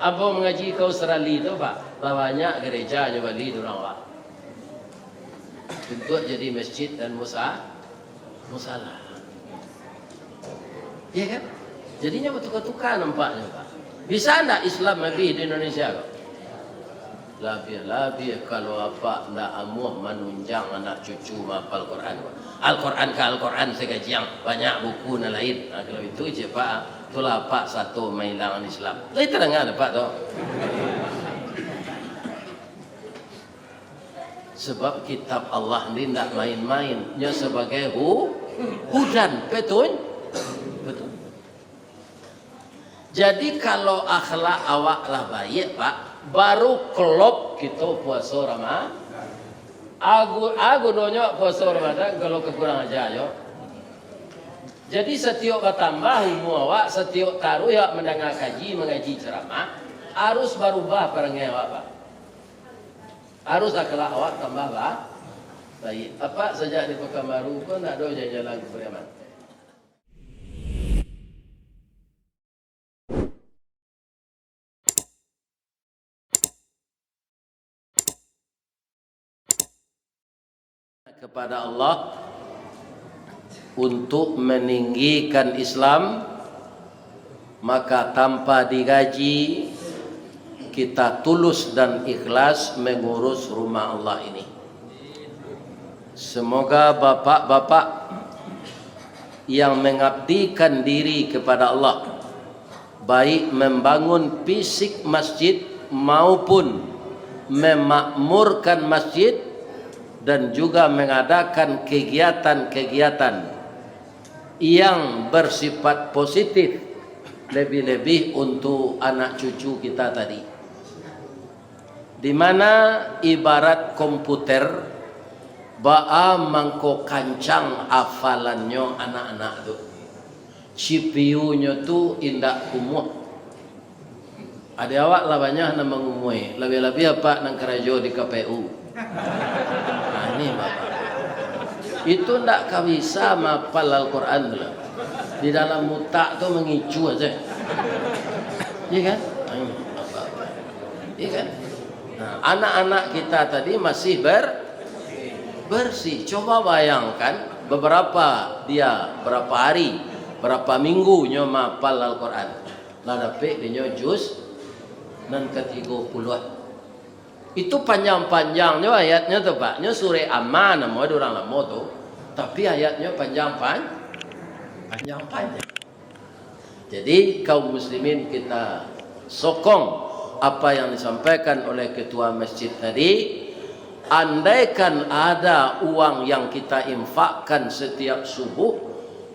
Apa mengaji ke Australia tu Pak? Banyak gerejanya Bali orang Pak. Bentuk jadi masjid dan musalah. Iya kan? Jadinya bertukar-tukar nampaknya Pak. Bisa enggak Islam lebih di Indonesia kok? Lebih kalau apa ndak amuh menunjang anak cucu hafal Quran. Al-Quran ke Al-Quran segajiang banyak buku na lain. Nah, kalau itu je Pak, itulah Pak satu mailangan Islam. Lain terdengar Pak tu. Sebab kitab Allah ni ndak main-main. Nya sebagai hudan, betul? Betul. Jadi kalau akhlak awak lah baik Pak, baru klop kita puasa Ramadan. Aku nonyo puasa Ramadan kalau kekurang aja yo. Jadi setiap bertambah umur awak, setiap taruh ya mendengar kaji, mengaji ceramah, harus berubah perangai awak Pak. Harus akhlak awak tambah baik. Apa sejak di Pekanbaru pun tak ada jalan ke Periaman. Kepada Allah untuk meninggikan Islam, maka tanpa digaji kita tulus dan ikhlas mengurus rumah Allah ini. Semoga bapak-bapak yang mengabdikan diri kepada Allah, baik membangun fisik masjid maupun memakmurkan masjid, dan juga mengadakan kegiatan-kegiatan yang bersifat positif, lebih-lebih untuk anak cucu kita tadi, di mana ibarat komputer ba'a mangko kancang hafalannya anak-anak tu, CPU-nya tu indak kumuh. Ada awak lah banyak nak mengumui, lebih-lebih apa nang kerajo di KPU. Nah ini Bapak, itu ndak bisa mapal Al-Quran lah. Di dalam mutak tu mengicu aja. Iya kan? Iya kan? Nah, anak-anak kita tadi masih bersih. Coba bayangkan berapa hari, berapa minggu nyo mapal Al-Quran. Lah dapat dia juz dan ke-30. Itu panjang-panjangnya ayatnya tu Pak. Nya surah Amma nama orang lama tu. Tapi ayatnya panjang-panjang. Jadi kaum muslimin kita sokong apa yang disampaikan oleh ketua masjid tadi. Andaikan ada uang yang kita infakkan setiap subuh,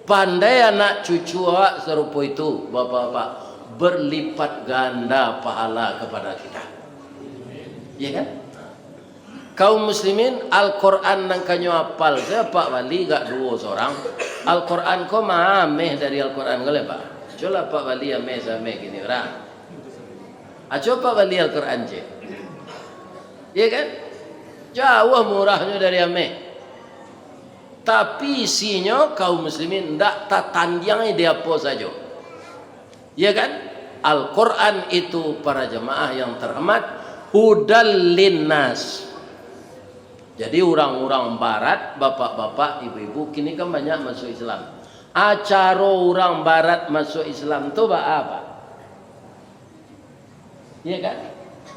pandai anak cucu awak serupa itu bapak-bapak berlipat ganda pahala kepada kita. Ya kan? Kaum muslimin Al-Quran nang kanyo apal saya Pak Wali gak dua seorang. Al-Quran ko maameh dari Al-Quran gale Pak. Coba Pak Wali ameh sameh gini orang. Aco Pak Wali Al-Quran je. Ya kan? Jauh murahnya dari ameh. Tapi isinya kaum muslimin ndak tatandang dia apa saja. Ya kan? Al-Quran itu para jemaah yang terhormat hudal linnas. Jadi orang-orang barat, bapak-bapak, ibu-ibu kini kan banyak masuk Islam. Acara orang barat masuk Islam tu apa? Ya kan?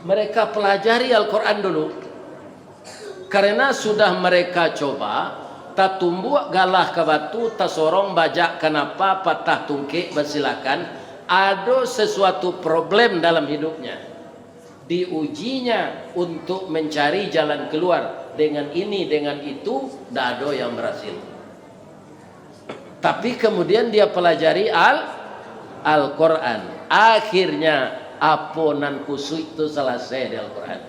Mereka pelajari Al-Quran dulu. Karena sudah mereka coba, tak tumbuh galah ke batu, tak sorong bajak kenapa, patah tungkik, bersilakan. Ada sesuatu problem dalam hidupnya. Diujinya untuk mencari jalan keluar dengan ini dengan itu, tidak ada yang berhasil. Tapi kemudian dia pelajari Al-Quran. Akhirnya aponan kusui itu selesai di Al-Quran.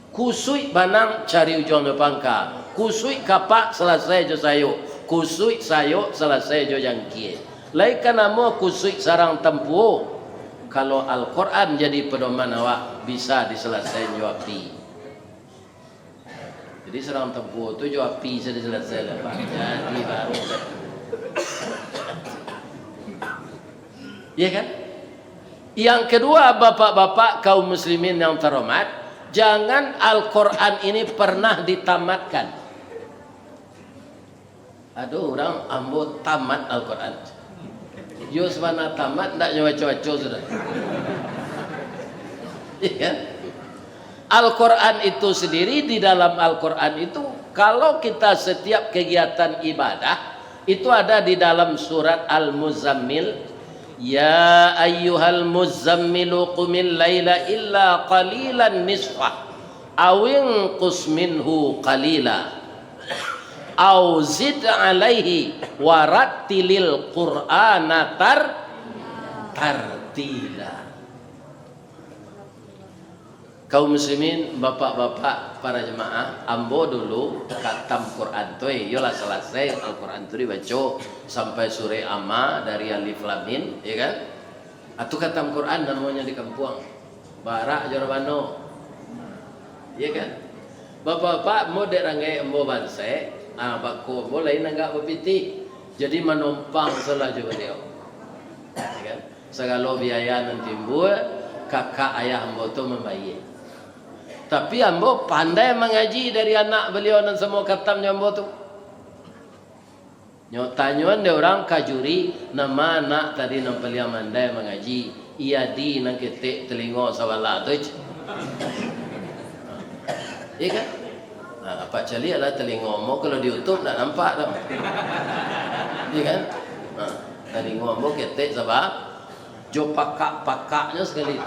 Kusui banang cari ujung pangka. Kusui kapak selesai jo sayo. Kusui sayo selesai jo jangkie. Laikan amo kusui sarang tempuh. Kalau Al-Quran jadi pedoman awak bisa diselesaikan jo api. Jadi serang tempuh tu jo api sudah selesai lah Pak. Jadi baru. Ya kan? Yang kedua, bapak-bapak kaum muslimin yang terhormat, jangan Al-Quran ini pernah ditamatkan. Aduh, orang ambo tamat Al-Quran. Yo sebenarnya tamat, tak nyawa-nyawa sudah. Iya kan? Al-Quran itu sendiri, di dalam Al-Quran itu, kalau kita setiap kegiatan ibadah, itu ada di dalam surat Al-Muzammil. Ya ayyuhal muzammilu qumil laila illa qalilan nisfah awin qus minhu qalila aw zid alaihi warattilil qur'ana tartila. Kaum muslimin, bapak-bapak, para jemaah, ambo dulu khatam Quran tu, yolah selesai Al-Quran tu dibaca sampai surah Amma dari Alif Lam Mim, ya kan? Atu khatam Quran namanya di kampung. Barak Jorabano. Ya kan? Bapak-bapak mau dek rangai ambo banse, bako boleh nanggak bepiti. Jadi menumpang salah juga dia. Ya kan? Segala biaya nanti timbul, kakak ayah ambo tu membayar. Tapi ambo pandai mengaji dari anak beliau dan semua khatamnya ambo tu. Nyotanyuan dia orang kajuri nama anak tadi nam beliau mandai mengaji. Ia di nang ketik telingo sawala tu. Iya kan? Nah, apa cali adalah telingo mo kalau di YouTube tak nampak dah. Iya kan? Nah, telingo mo ketik sabah. Jo pakak-pakaknya sekali.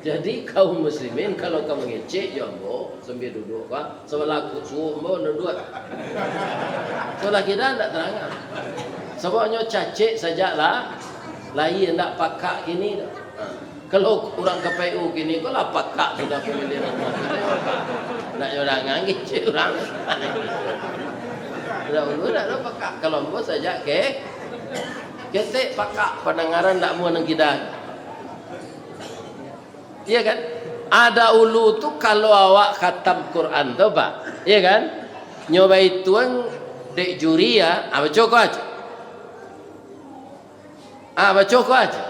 Jadi kaum muslimin kalau kamu ngecek jambo sambil duduk kan sebelah kusu mo duduk. Sebelah kita ndak terangan. Sebabnya cacik sajalah lain ndak pakak kini. Kalau orang KPU kini kau lah pakak sudah pemilihan rumah. Ndak orang ngecek orang. Udah pakak kalau mo saja ke ketek pakak pendengaran ndak mau nang kita. Iya kan? Ada ulu tu kalau awak khatam Quran tu Pak. Iya kan? Nyoba ituan dek juri ya, baca kau aja. Baca kau aja.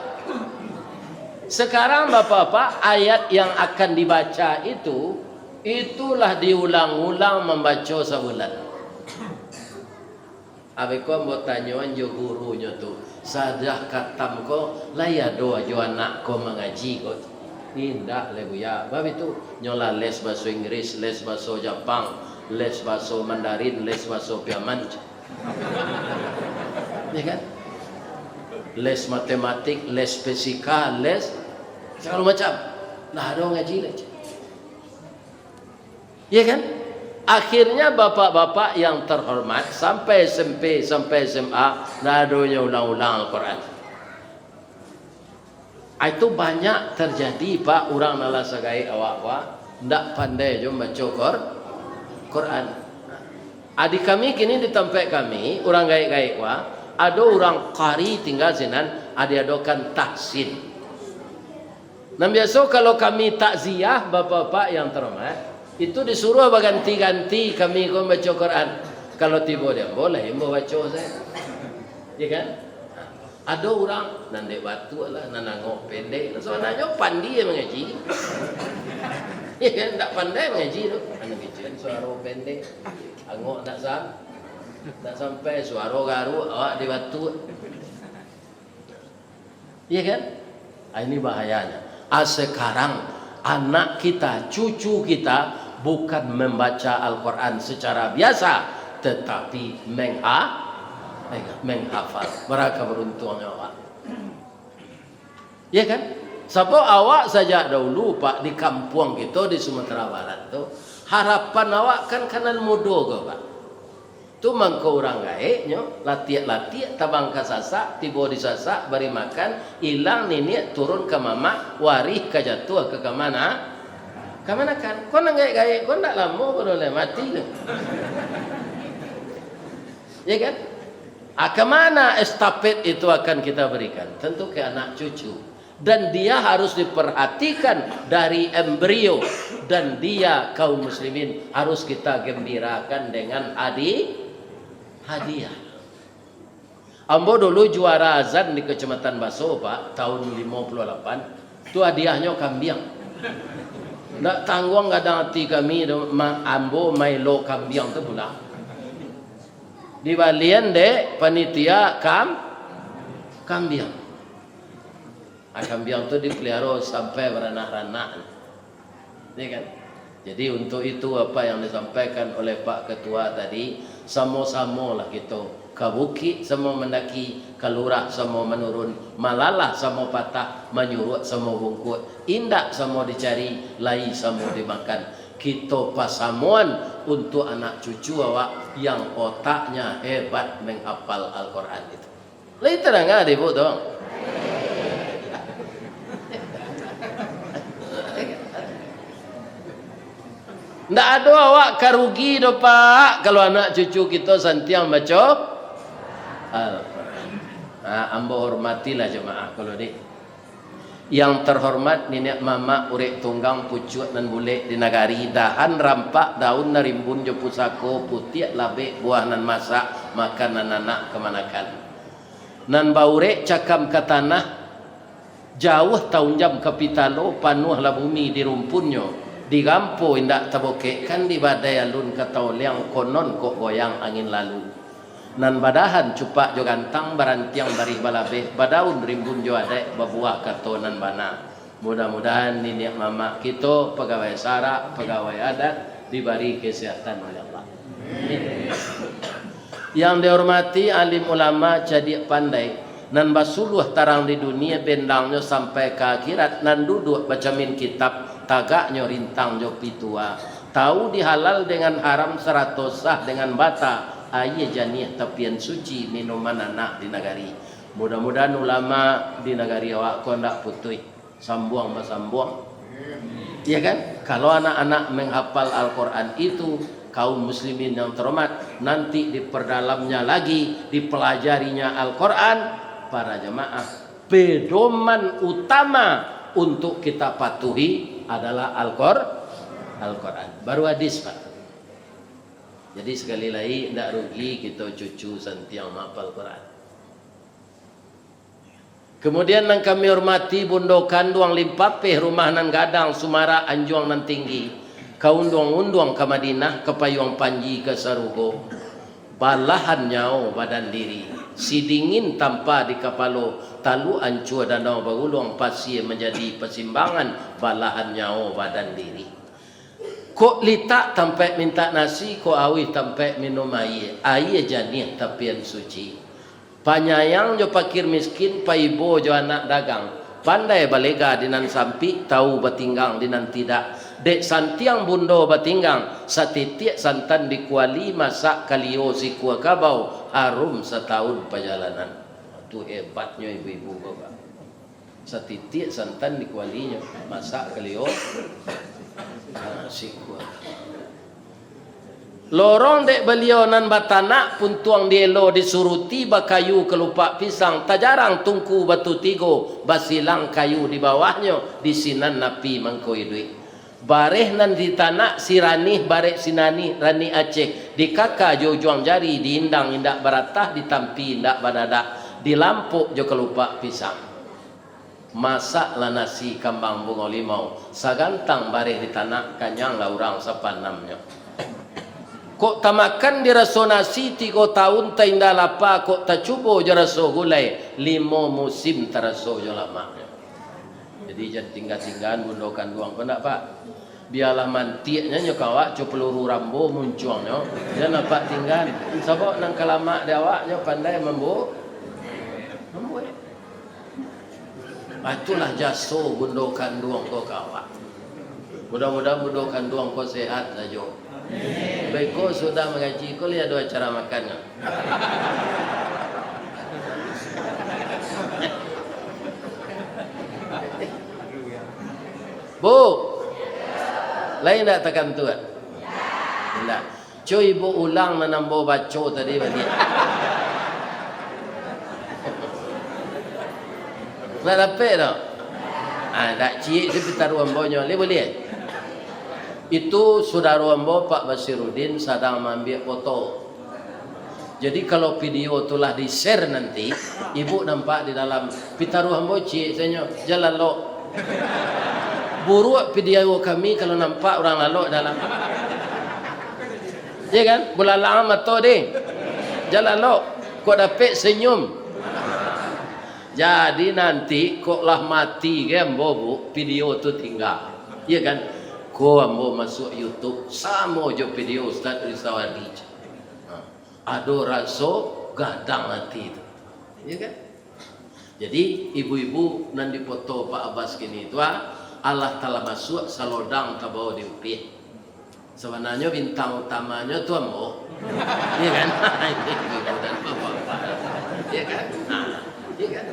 Sekarang bapak-bapak, ayat yang akan dibaca itu, itulah diulang-ulang membaca sebulan. Kau mau tanyaan jo gurunya tu, sadah khatam kau, laya doa jo anak kau mengaji kau. Tidak lebu ya, bab itu nyola les bahasa Inggris, les bahasa Jepang, les bahasa Mandarin, les bahasa Piaman, ya kan? Les matematik, les fisika, les segala macam. Nah ada ngaji lagi, ya kan? Akhirnya bapak-bapak yang terhormat sampai SMP, sampai SMA, nadonya ulang-ulang Al-Quran. Itu banyak terjadi Pak, orang nala sagai awak ndak pandai jo baca Quran. Adik kami kini di tempat kami orang gaik-gaik ada orang qari tinggal sinan, ada tahsin. Nah biasa kalau kami takziah bapak-bapak yang terhormat itu disuruh berganti-ganti kami kau baca Quran. Kalau tiba dia boleh mau baca saya. Ya kan? Ada orang nandek batu lah, nanangok pendek. Sebenarnya pandai mengaji. Ya kan, tak pandai mengaji tu. Anak kecil suara pendek, angok tak sampai suara garu, awak di batu. Ya kan? Ini bahayanya. Sekarang anak kita, cucu kita bukan membaca Al-Quran secara biasa, tetapi menghafal. Mereka beruntungnya awak. Ya kan? Sebab awak saja dahulu Pak di kampung kita di Sumatera Barat tu, harapan awak kan kanan mudo ke Pak. Tu mangko orang gaeknya latiak-latiak tabang kasasak, tiba di sasak beri makan, hilang nenek turun ke mama, warih ke jatuh ke mana? Ke mana kan? Kau nang gaek-gaek, kau ndak lama boleh mati ke? Ya kan? Kemana estafet itu akan kita berikan? Tentu ke anak cucu. Dan dia harus diperhatikan dari embrio. Dan dia kaum muslimin harus kita gembirakan dengan hadiah. Ambo dulu juara azan di Kecamatan Baso, Pak, tahun 58. Itu hadiahnya kambing. Nggak tanggung nggak ada hati kami, ambo mailo kambing tu pula. Di balian dek panitia kambing. Kambing tu dipelihara sampai beranak-anak. Ini kan? Jadi untuk itu apa yang disampaikan oleh Pak Ketua tadi, sama-sama lah kita ke bukit sama mendaki, ke lurah sama menurun, malalah sama patah, menyurut sama bungkut, indak sama dicari, lai sama dimakan. Kita pasamuan untuk anak cucu awak yang otaknya hebat menghafal Al-Quran itu. Lai terang ada ibu dong. Ndak ada awak karugi do Pak kalau anak cucu kita santiang baca Al-Quran. Ambo hormatilah jemaah kalau dik. Yang terhormat nenek mama urek tunggang pucuk nan bule di nagari dahan rampak daun narimbun jo pusako putih labe buah nan masak makan anak kemanakan. Nan baurek cakam ke tanah jauh tahun jam kapitalo panuh lah bumi di rumpunnya. Di gampo indak taboke kan di badai alun katau liang konon kok goyang angin lalu. Nan badahan cupak jo gantang barantiang barih balabe badaun rimbun jo adek babuah kato nan bana. Mudah-mudahan nenek mama kita pegawai sara, pegawai adat diberi kesehatan oleh Allah. Yang dihormati alim ulama jadi pandai nan basuluh tarang di dunia bendangnya sampai ke akhirat nan duduk bacamin kitab tagaknya rintang jo pitua tahu dihalal dengan haram seratosah dengan bata ayah janiah tapian suci minuman anak di nagari. Mudah-mudahan ulama di nagari awak kau ndak putui sambuang masambung. Iya kan? Kalau anak-anak menghafal Al-Quran itu kaum muslimin yang terhormat nanti diperdalamnya lagi dipelajarinya Al-Quran para jemaah pedoman utama untuk kita patuhi adalah Al-Quran baru hadis Pak. Jadi sekali lagi tidak rugi kita cucu santiang menghafal Quran. Kemudian yang kami hormati bundokan duang limpapeh rumah nan gadang Sumara Anjuang nan tinggi kaunduang-unduang ke Madinah ke Payung Panji ke Sarugo balahan nyao badan diri si dingin tanpa di kapalo talu ancua danau bagulung pasir menjadi persimbangan balahan nyao badan diri. Kok litak tampai minta nasi, kok awih tampai minum air janih tapian suci. Panyayang jo pakir miskin, paibo jo anak dagang. Pandai balega dinan sampi, tahu batinggang dinan tidak. Dek santiang bundo batinggang, satitiak santan dikuali, masak kalio si kuah kabau, harum setahun perjalanan. Itu hebatnya ibu-ibu bapak. Satitiak santan dikualinya, masak kalio. Lorong dek beliau nan batanak puntuang dielo disuruti bakayu kelupak pisang tajarang tungku batu tigo basilang kayu di bawahnya di sinan napi mangkoi duit bareh nan di tanak siranih barek sinani rani Aceh di kakak jo juang jari di indang indak baratah di tampi indak badadak di lampuk jo kelupak pisang. Masaklah nasi kambang bunga limau sagantang bareh di tanah kanyang lah orang sepanamnya. Kok tamakan di raso nasi 3 tahun ta indah lapa kok ta cubo je raso gulai 5 musim teraso je lamanya. Jadi jangan tinggal-tinggal bundokan duang kau nak Pak. Biarlah mantiknya nyo kawak cu peluru rambo muncuangnya jangan apa tinggal sebab nang kalamak dia awaknya pandai membu. Itulah jaso bundokan duang kau kawak. Mudah-mudahan bundokan duang kau sehat saja. Baik kau sudah mengaji, kau lihat dua cara makannya. Bu, lain tak tekan tuan? Tidak. Cuy ibu ulang menambah baca tadi bagi. Nak dapat tak? Tak cik seperti taruh ambonya. Boleh boleh? Itu saudara ambo Pak Basiruddin sedang mengambil foto. Jadi kalau video itulah di-share nanti, ibu nampak di dalam pitaruhan boci, saya jalan lo. Buruk video kami kalau nampak orang lalu dalam. Ya kan? Bulalang atau deh. Jalan lo. Kok dapat senyum. Jadi nanti kok lah mati kan bobo video tu tinggal. Ya kan? Kau ambo masuk YouTube sama je video Ustaz Rizawadi. Ado raso gadang hati itu. Ya kan? Jadi ibu-ibu nan dipoto Pak Abbas kini itu Allah telah masuk salodang tabau di upih. Sebenarnya bintang utamanya tu ambo. Ya kan? Ibu dan bapak. Ya kan? Ya kan?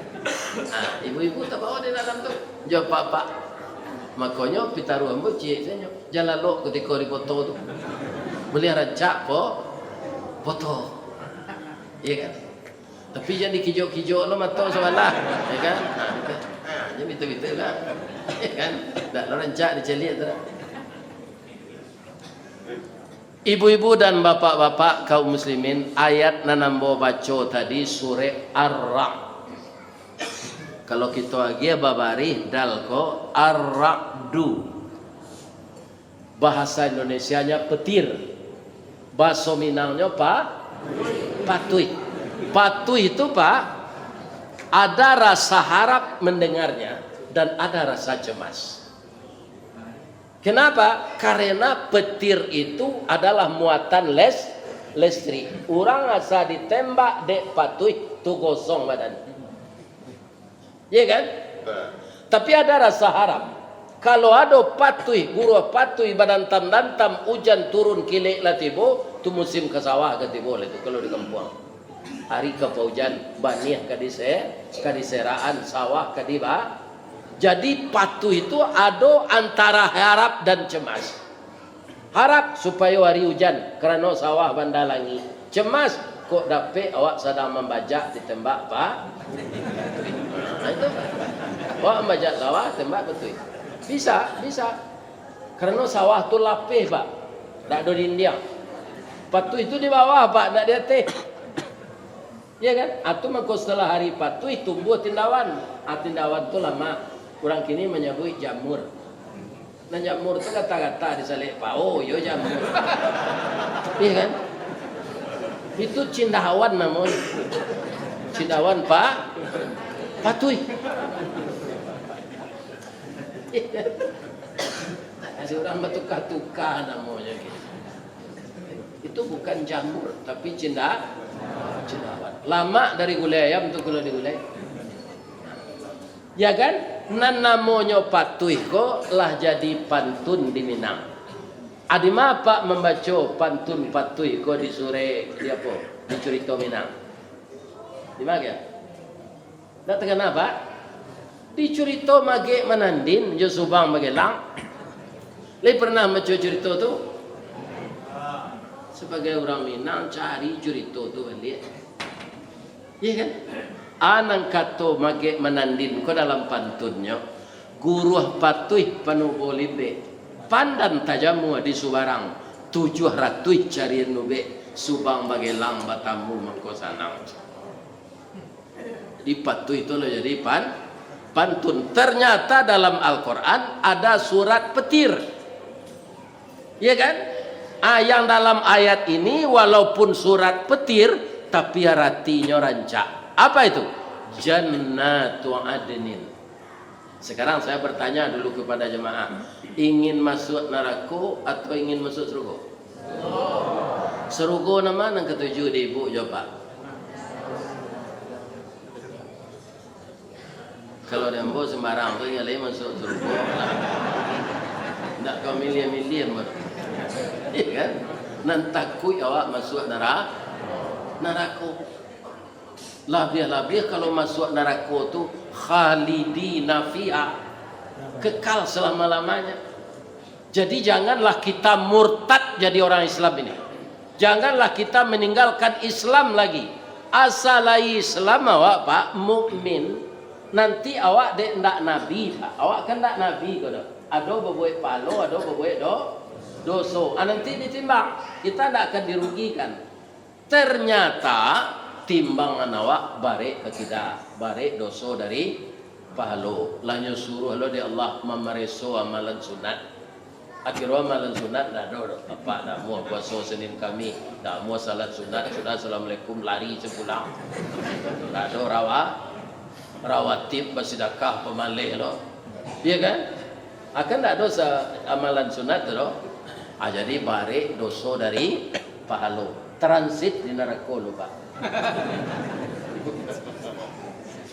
Ibu-ibu tabau di dalam tu. Jawab Pak. Makanya pitaruh ambo cik saya jalan lo ketika dipoto tu. Beli rancak foto. Ya kan? Tapi jangan dikijau-kijau lo mata sebelah. Ya kan? Jadi betul-betul lah. Ya kan? Tak lo rancak diceliat tu. Ibu-ibu dan bapak-bapak kaum muslimin, ayat nanambo baca tadi surah Ar-Ra'd. Kalau kita lagi babari dalko Ar-Ra'du. Bahasa Indonesianya petir. Bahasa Minangnya patuh. Patuh itu Pak, ada rasa harap mendengarnya dan ada rasa cemas. Kenapa? Karena petir itu adalah muatan listrik. Orang asa ditembak dek patuh tu gosong badan. Iya kan? Tapi ada rasa harap. Kalau ada patuh, guru patuh badan tam hujan turun kilik latibo, tu musim ke sawah katibo itu kalau di kampung. Hari ke hujan banih kadiseraan sawah kadiba. Jadi patuh itu ada antara harap dan cemas. Harap supaya hari hujan kerana sawah bandalangi. Cemas kok dapat awak sedang membajak ditembak Pak. Nah itu. Awak membajak sawah tembak betul. Bisa. Kerana sawah tu lapih Pak. Tak ada dinding. Patuh itu di bawah Pak, tak di atas. Ya kan? Atau maka setelah hari patuh tumbuh tindawan. Tindawan tu lama. Orang kini menyebut jamur. Nah jamur tu kata-kata disalik pao, yo jamur. Iya kan? Itu cindawan namanya. Cindawan Pak. Patuh. Ada orang bertukar-tukar namanya gitu. Itu bukan jamur tapi cindawan. Lama dari gulai ayam untuk gulai di gulai. Ya kan? Nan namanya patuh kok lah jadi pantun di Minang. Adima Pak membaca pantun patuh kok di sore di apa? Di cerita Minang. Di mana ya? Tak kenapa? Di cerita mage manandin jo subang magelang. Le pernah baca cerita tu? Sebagai orang Minang cari cerita tu balik. Iya kan? Anang kato mage manandin ko dalam pantunnya guruh patuh panubo libe pandan tajamu di subarang 700 cari nube subang bagelang batamu mangko sanang. Di patuh itu lo jadi pantun. Ternyata dalam Al-Quran ada surat petir. Iya kan? Yang dalam ayat ini walaupun surat petir tapi artinya rancak. Apa itu? Jannatu adnin. Sekarang saya bertanya dulu kepada jemaah, ingin masuk neraka atau ingin masuk surga? Surga nama yang ketujuh di ibu jawab. Kalau dia mau sembarang tu yang lain masuk surga. Tak kau milih-milih baru. Iya kan? Nan takut awak masuk neraka. Labih kalau masuk neraka tu khalidina fiha, kekal selama-lamanya. Jadi janganlah kita murtad jadi orang Islam ini. Janganlah kita meninggalkan Islam lagi. Asalai Islam awak Pak mukmin. Nanti awak dek ndak nabi Pak. Awak kan ndak nabi kau dah. Ada berbuat palo, ada berbuat dosa. Nanti ditimbang. Kita ndak akan dirugikan. Ternyata timbangan awak bare kita, bare dosa dari pahalo. Lanyo suruh lo di Allah memareso amalan sunat. Akhirnya amalan sunat dah do apa dah mau puasa Senin kami, dah mau salat sunat, sudah assalamualaikum lari sepulang. Dah do rawatib bersedekah pemalih lo. Iya kan? Akan dah dosa amalan sunat lo. Jadi bare dosa dari pahalo. Transit di neraka lupa.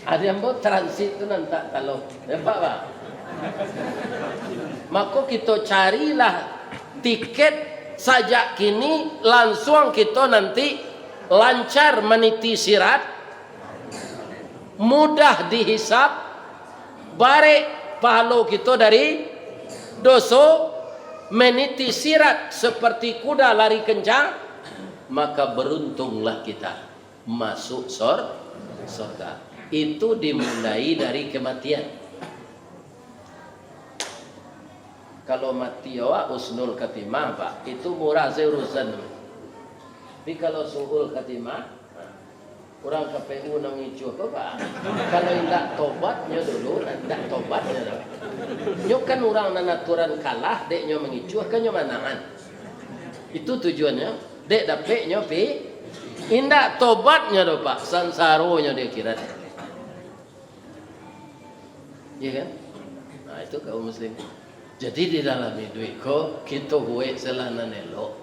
Ada yang buat transit tu nanti kalau nampak pak. Maka kita carilah tiket sajak kini langsung kita nanti lancar meniti sirat, mudah dihisap, bare pahala kita dari dosa, meniti sirat seperti kuda lari kencang. Maka beruntunglah kita masuk surga. Itu dimulai dari kematian. Kalau mati awak usnul khatimah pak, itu murah urusan. Tapi kalau suhul khatimah, orang KPU nak ngicu apa pak? Kalau tidak tobatnya dulu, tidak tobatnya dulu. Nyo kan orang nanaturan kalah, dek nyo mengicu, kan nyo manangan. Itu tujuannya. Dek dapet nyopi indak tobatnya do pak, sansaronya dia kira. Iya kan? Nah itu kaum muslim. Jadi di dalam hidup kita buat selana nelo.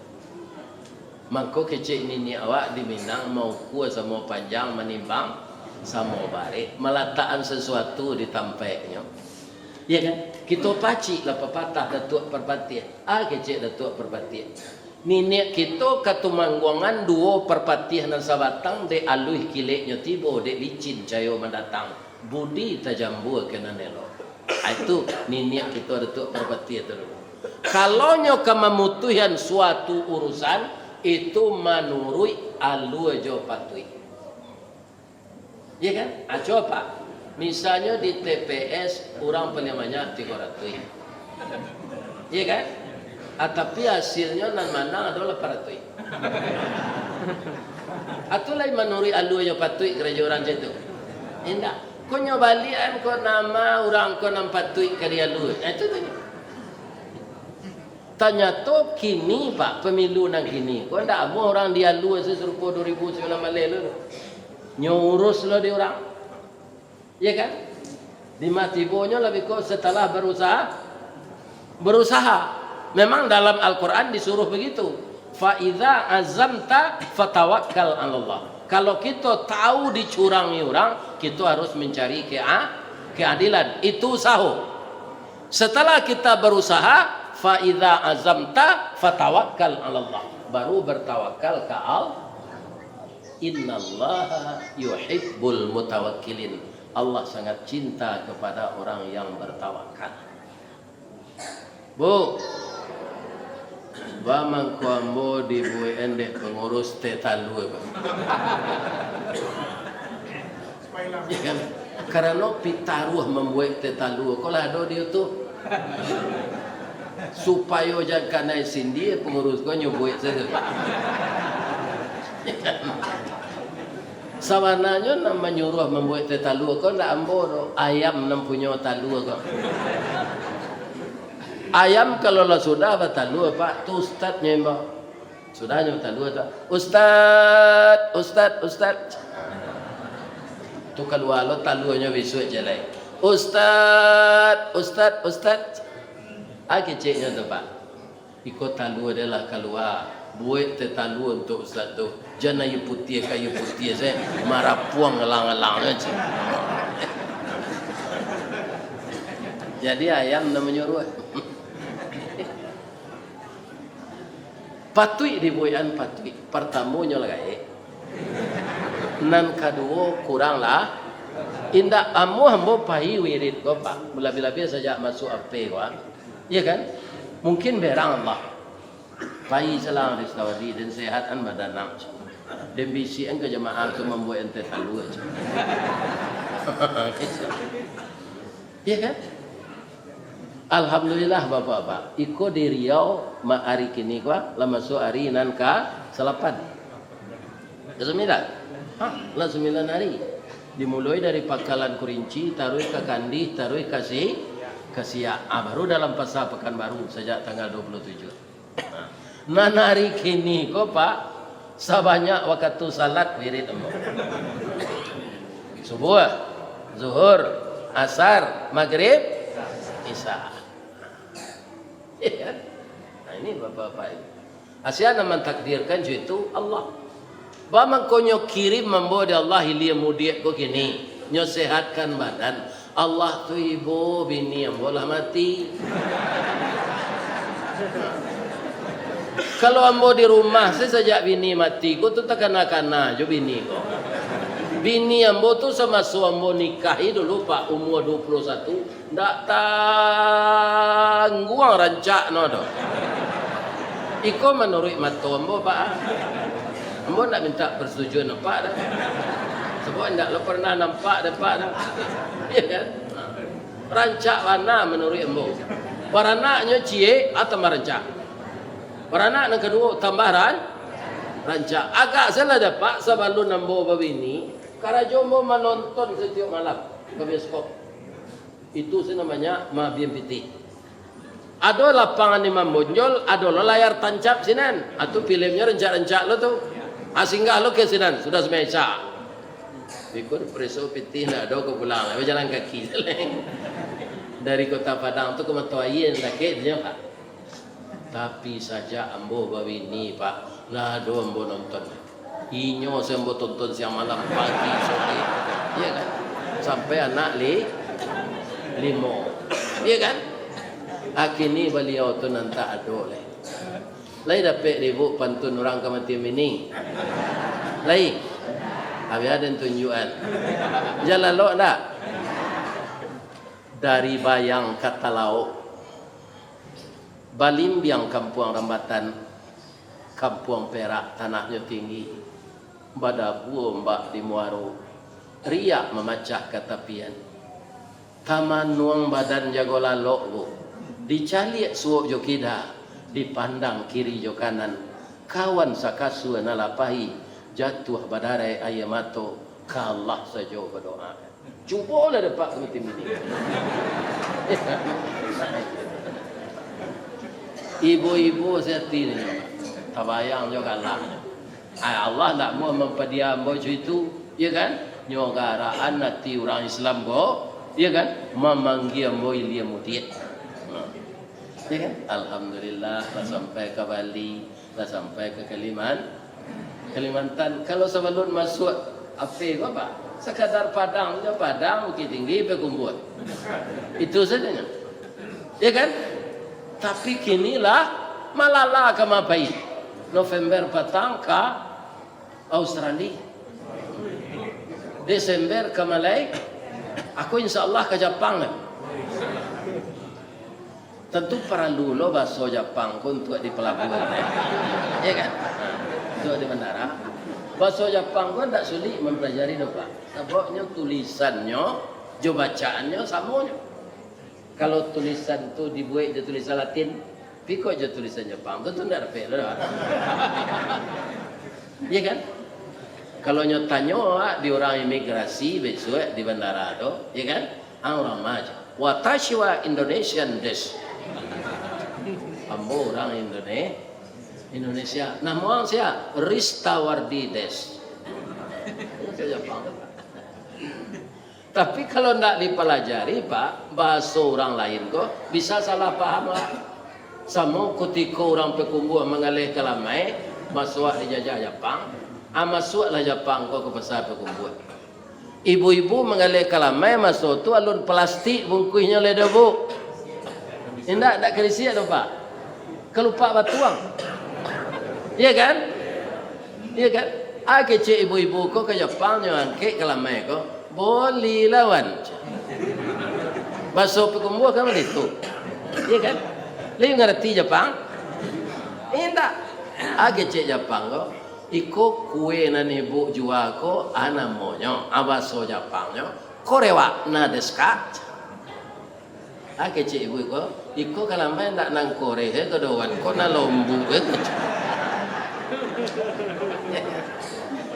Mangko kecil ini awak di Minang mau kuat sama panjang menimbang sama barik, meletakkan sesuatu di tampaknya. Iya kan? Kita pacik lah pepatah datuk perpatian. Kecil datuk perpatian. Ninek kita katumangguangan dua perpatihan dan sabatang de aluh kileknya tibo de licin cayo mendatang budi tajambu kena nelo. Itu ninek kita datuk perpatihan tu. Kalau nyo kemamutuhan suatu urusan itu menurut aluh jo patui. Ya kan? Coba misalnya di TPS orang paling banyak 300. Ya kan? Tapi hasilnya nan mana adalah paratui. Atau lain menurut alu yang patui kerja orang jatuh. Indah. Kau nyobalian kau nama orang kau nam patui kerja alu. Itu tu. Tanya tu kini pak pemilu nang kini. Kau ndak mau orang dia alu serupa 2009 Malaysia. Nyurus lo di orang. Ya kan? Di matibonya lebih kau setelah berusaha. Memang dalam Al-Quran disuruh begitu. Fa idza azamta fatawakkal 'alallah. Kalau kita tahu dicurangi orang, kita harus mencari keadilan. Itu usaha. Setelah kita berusaha, fa idza azamta fatawakkal 'alallah. Baru bertawakal ke Allah. Innallaha yuhibbul mutawakkilin. Allah sangat cinta kepada orang yang bertawakal. Bu, Bamang kuambo di bue endek pengurus tetalu ya kan? Karena pitaruh membuat tetalu. Kalau ada dia tu supaya jangan naik sindi pengurus kau nyubuat saja. Sawananya nama nyuruh membuat tetalu kau ndak ambo ayam nam punya talu kau. Ayam kalau lah sudah batalu apa tu ustaz nyembah. Sudah nyembah talu tu. Ustaz. Tu kalau lo talunya besok je lai. Ustaz. Keciknya tu pak. Ikut talu adalah keluar. Buat tetalu untuk ustaz tu. Jangan kayu putih saya marah puang ngelang aja. Jadi ayam namanya menyuruh. Patui dibuyan patui. Pertamanya lagi. Nan kedua kurang lah. Indah ambo pahi wirid ko pak. Bila-bila saja masuk ape ko. Iya kan? Mungkin berang Allah. Pahi selang restawadi dan sehat an badan nam. Dan bisi an ke jemaah tu membuat ente talu aja. Iya kan? Alhamdulillah bapak-bapak. Iko di Riau hari kini ko lah masuk hari nan ka 8. Ke-9. Lah 9 hari. Dimulai dari Pangkalan Kurinci, taruh ke Kandi, taruh ke Siak. Baru dalam pasal Pekanbaru sejak tanggal 27. Nah hari kini kok Pak, sebanyak waktu salat wirid embo. Subuh, zuhur, asar, maghrib, isya. Ya. Nah ini bapak-bapak ini. Asyana mentakdirkan itu Allah. Bamang konyo kirim membawa dari Allah ilia mudiak ko kini. Nyo sehatkan badan. Allah tu ibu bini yang bola mati. Kalau ambo di rumah sejak bini mati ko tu tak kana-kana jo bini ko. Bini ambo tu sama suambo nikahi dulu Pak umur 21 ndak tangguang rancak no do. Iko menurut mato ambo Pak. Ambo ndak minta persetujuan Pak dah. Sebab ndak lo pernah nampak dah Pak dah. Ya kan? Rancak mana menurut ambo. Baranaknya cie atau merancak. Baranak yang kedua tambahan rancak. Agak salah dah Pak sebelum ambo babini. Karajombo menonton setiap malam ke bioskop. Itu namanya BMPT. Ada lapangan Imam Bonjol, ada layar tancap sinan. Atau filmnya rencak-rencak lo tuh. Singgah lo ke sinan, sudah semesa. Ikut preso PT nak ada ke pulang. Berjalan kaki. Dari Kota Padang tu ke Matuayin sakit dia Pak. Tapi saja ambo bawini Pak. Lah do ambo nonton. Inyo sembo tonton siang malam pagi sore, iya kan? Sampai anak limo, iya kan? Akini beliau tu nanta ado leh. Lai dapat ribu pantun orang kematian ini. Lai, abi ada tunjukan. Jalan lo ndak? Dari bayang kata lauk, Balimbiang Kampung Rambatan, Kampung Perak tanahnya tinggi. Badabu mbak di Muaro riak memacah katapian taman nuang badan jago lalok bu dicaliak suok jo kida dipandang kiri jo kanan kawan sakasu nalapahi jatuh badare ayamato ka Allah sajo berdoa cuba lah dapat seperti ini. Ibu-ibu seti ni tabayang juga Allah. Allah tak mau mempadiam baju itu, ya kan? Nyogaraan nanti orang Islam go, ya kan? Memanggil boy dia mutit, ya kan? Alhamdulillah, dah sampai ke Bali, dah sampai ke Kalimantan. Kalau sebelum masuk apa? Sekadar Padang, Bukit Tinggi, Pekumbut. Itu saja, ya kan? Tapi kinilah malala kemapai. November petang ke Australia, Desember ke Malaysia, aku insya Allah ke Jepang. Tentu perlu lo bahasa Jepang untuk di pelabuhan, ya kan? Untuk di bandara. Bahasa Jepang pun tak sulit mempelajari tu Pak. Sebabnya tulisannya, jo bacaannya samanya. Kalau tulisan tu dibuat di tulisan Latin, piko je tulisan Jepang, tentu tidak dapat lah. Iya kan? Kalau nyotanya di orang imigrasi besok di bandara tu, iya kan? Orang maju. Watashi wa Indonesian desu. Ambo orang Indonesia. Nama saya Ristawardi desu. Jepang. Tapi kalau tidak dipelajari Pak, bahasa orang lain kok bisa salah paham lah. Sama ketika orang Pekumbu mengalih kelamai, masuk dijajah Jepang, masuklah Jepang kok ke pasar Pekumbu. Ibu-ibu mengalih kelamai masuk tu alun plastik bungkusnya le debu. Indak kerisi ada Pak. Kelupa batuang. Iya kan? Iya kan? Kecil ibu-ibu kok ke Jepang yang angkat kelamai kok. Boleh lawan. Masuk Pekumbu kan itu. Iya kan? Lihat ngerti Jepang? Indah. Cek Jepang ko. Iko kue nani bu jual ko anamonyo abaso Jepangnya. Korewa na desu ka? Cek ibu ko. Iko kalamai ndak nang Korea kedoan ko na lombu.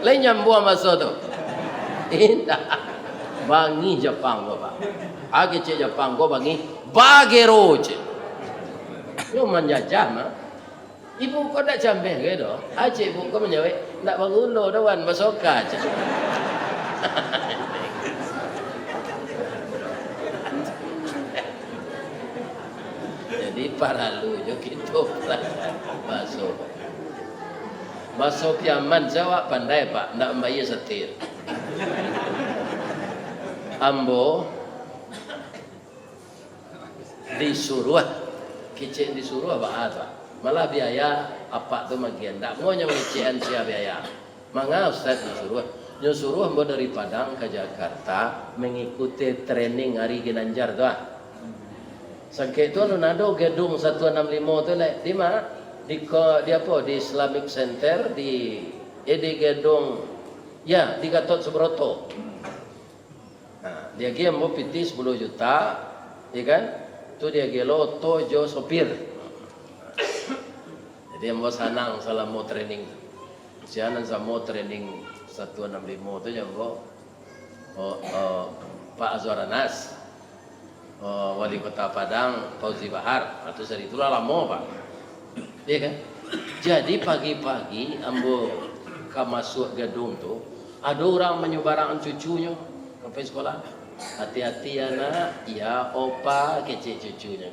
Lain nyambung masa tu. Indah. Bangi Jepang Bapak. Agi cek Jepang ko bangi bagero cek. Yo menjajah mah. Ibu ko dak cambe ke do. Acik ibu ko menyawe ndak bangulo dawan masoka cek. Jadi paralu jo gitu masuk. Masuk Yaman jawab pandai Pak, ndak mbayar setir. Ambo disuruh kicik disuruh apa malah biaya apa tu magian tak mau nyawa kician sia biaya mangga Ustaz nyuruh ambo dari Padang ke Jakarta mengikuti training hari Ginanjar tu sangke tu nado gedung 165 tu di mana di apa di Islamic Center di gedung ya di Gatot Subroto. Nah, dia dia mau piti 10 juta, ya kan? Tu dia gelo tojo sopir. Jadi mau sanang salah mau training. Sianan sama training 165 tu yang Pak Azwar Anas, Wali Kota Padang, Fauzi Bahar, atau dari itulah lama Pak. Ya kan? Jadi pagi-pagi ambo masuk gedung tu, ada orang menyebarang cucunya sampai sekolah. Hati-hati anak, ya opa kecil cucunya.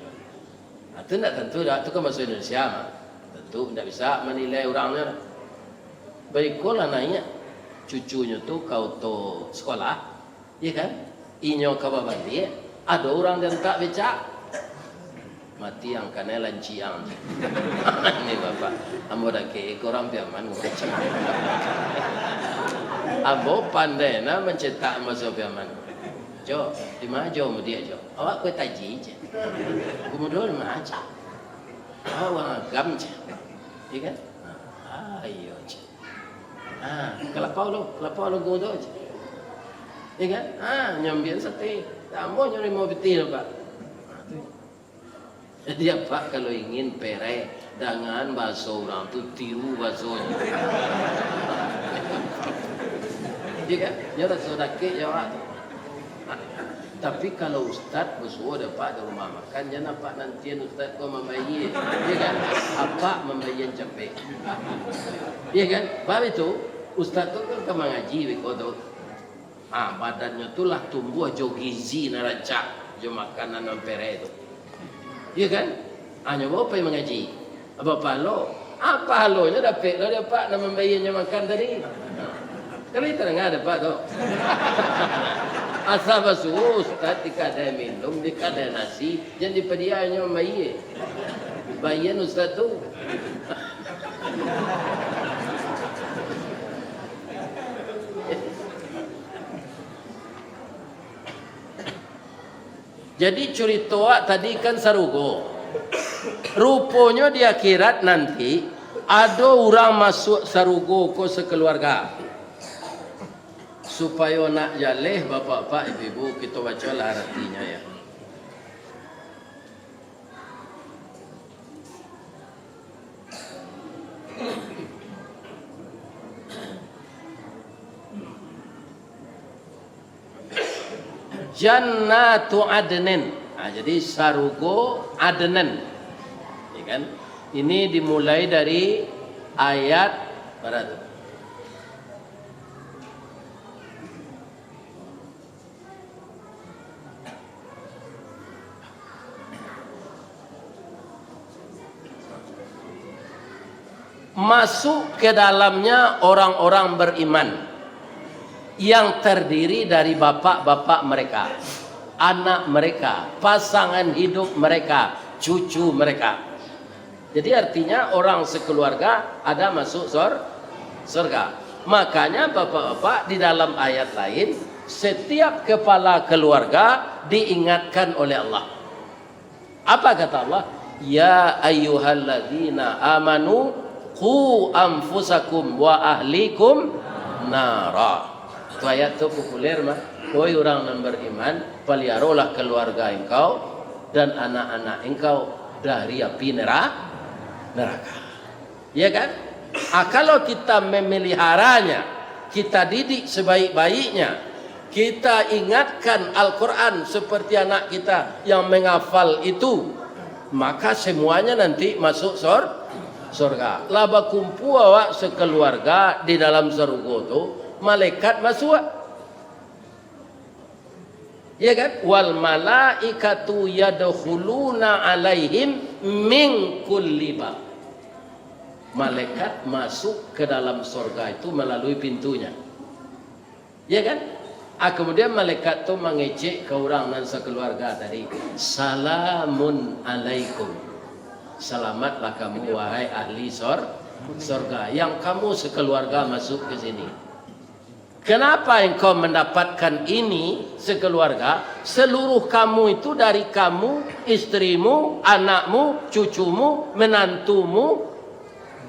Itu tidak tentu, itu kan masuk Indonesia mah. Tentu tidak bisa menilai orangnya. Baiklah nanya cucunya tu kau tu sekolah, ya kan? Inyo kabar bandi, ada orang yang tak becak. Mati yang kena lanciang. Ini bapak, ambo dah ke orang piaman ngocak. Ambo pandai na mencetak masuk piaman. Jo, di mana jo mu dia jo? Awak kau taji je. Kemudian mana aja? Awak agam je, iya kan? Ayo je. Kelapa lo godo je, iya kan? Nyambil sate, ambo nyari mau betul pak. Jadi apa kalau ingin perai dengan bakso orang tu tiru baksonya. Iya kan? Nyara sodake jawab. Tapi kalau Ustaz bersuara dapat di rumah makan, jangan apa nanti Ustaz kau membayar, ya kan? Apa membayar capek, ya kan? Sebab itu Ustaz tu kan mengaji, begitu. Badannya tu lah tumbuh jo gizi naraca, jo makanan ampere itu, ya kan? Hanya apa yang mengaji, apa halo, apa halonya dapat, lo dapat nama membayarnya makan tadi. Kalau itu enggak ada Pak tu. Asal basuh Ustaz dikadai minum, dikadai nasi, jangan dipedianya bayi. Bayian Ustaz tu. Jadi cerita tadi kan sarugo. Rupanya di akhirat nanti ada orang masuk sarugo ko sekeluarga. Supaya nak jaleh bapak-bapak ibu-ibu kita baca lah artinya ya. Jannatu adnin. Jadi sarugo adnan. Ya kan? Ini dimulai dari ayat berapa? Masuk ke dalamnya orang-orang beriman yang terdiri dari bapak-bapak mereka, anak mereka, pasangan hidup mereka, cucu mereka. Jadi artinya orang sekeluarga ada masuk surga. Makanya bapak-bapak di dalam ayat lain, setiap kepala keluarga diingatkan oleh Allah. Apa kata Allah? Ya ayyuhalladzina amanu qu anfusakum wa ahlikum nara. Itu ayat itu populer mah. Wahai orang yang beriman, peliharolah keluarga engkau dan anak-anak engkau dari api neraka. Ya kan? Kalau kita memeliharanya kita didik sebaik-baiknya, kita ingatkan Al-Quran seperti anak kita yang menghafal itu, maka semuanya nanti masuk surga. Laba kumpul awak sekeluarga di dalam surga itu, malaikat masuk. Ya kan? Wal malaikatu yadkhuluna alaihim min kulli bab. Malaikat masuk ke dalam surga itu melalui pintunya. Ya kan? Kemudian malaikat itu mengecek ke orang dan sekeluarga tadi. Salamun alaikum. Selamatlah kamu wahai ahli surga. Yang kamu sekeluarga masuk ke sini. Kenapa engkau mendapatkan ini sekeluarga? Seluruh kamu itu dari kamu, istrimu, anakmu, cucumu, menantumu,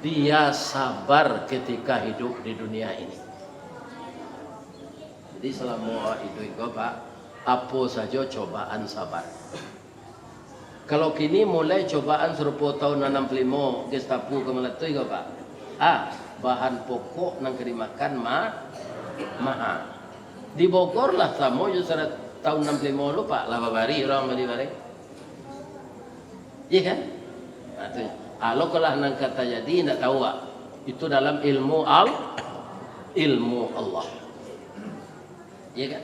dia sabar ketika hidup di dunia ini. Jadi selama itu Pak, apa saja cobaan sabar. Kalau kini mulai cobaan serupa tahun 65 Gestapo ke Melatu Pak. Bahan pokok nang dimakan mahal. Di Bogor lah sama je tahun 65 lu Pak, laba bari orang bari. Iya kan? Lo kalau nang kata jadi tidak tahu Pak. Itu dalam ilmu Allah. Iya kan?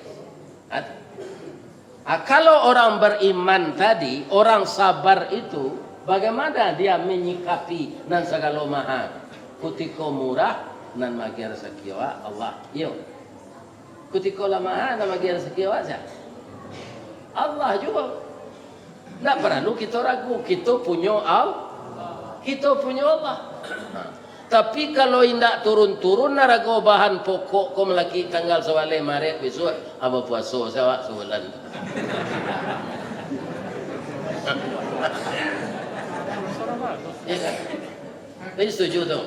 Kalau orang beriman tadi, orang sabar itu, bagaimana dia menyikapi nan segala mahal? Kutiko murah nan magi rezeki Allah. Yo. Kutiko lamahan nan magi rezeki saja. Allah juga. Tidak perlu kita ragu, kita punya Allah. Kita punya Allah. Tapi kalau tidak turun-turun narago bahan pokok ko melaki tanggal 1 Maret besok apa puasa saya sebulan. Ya kan? Ini setuju tu.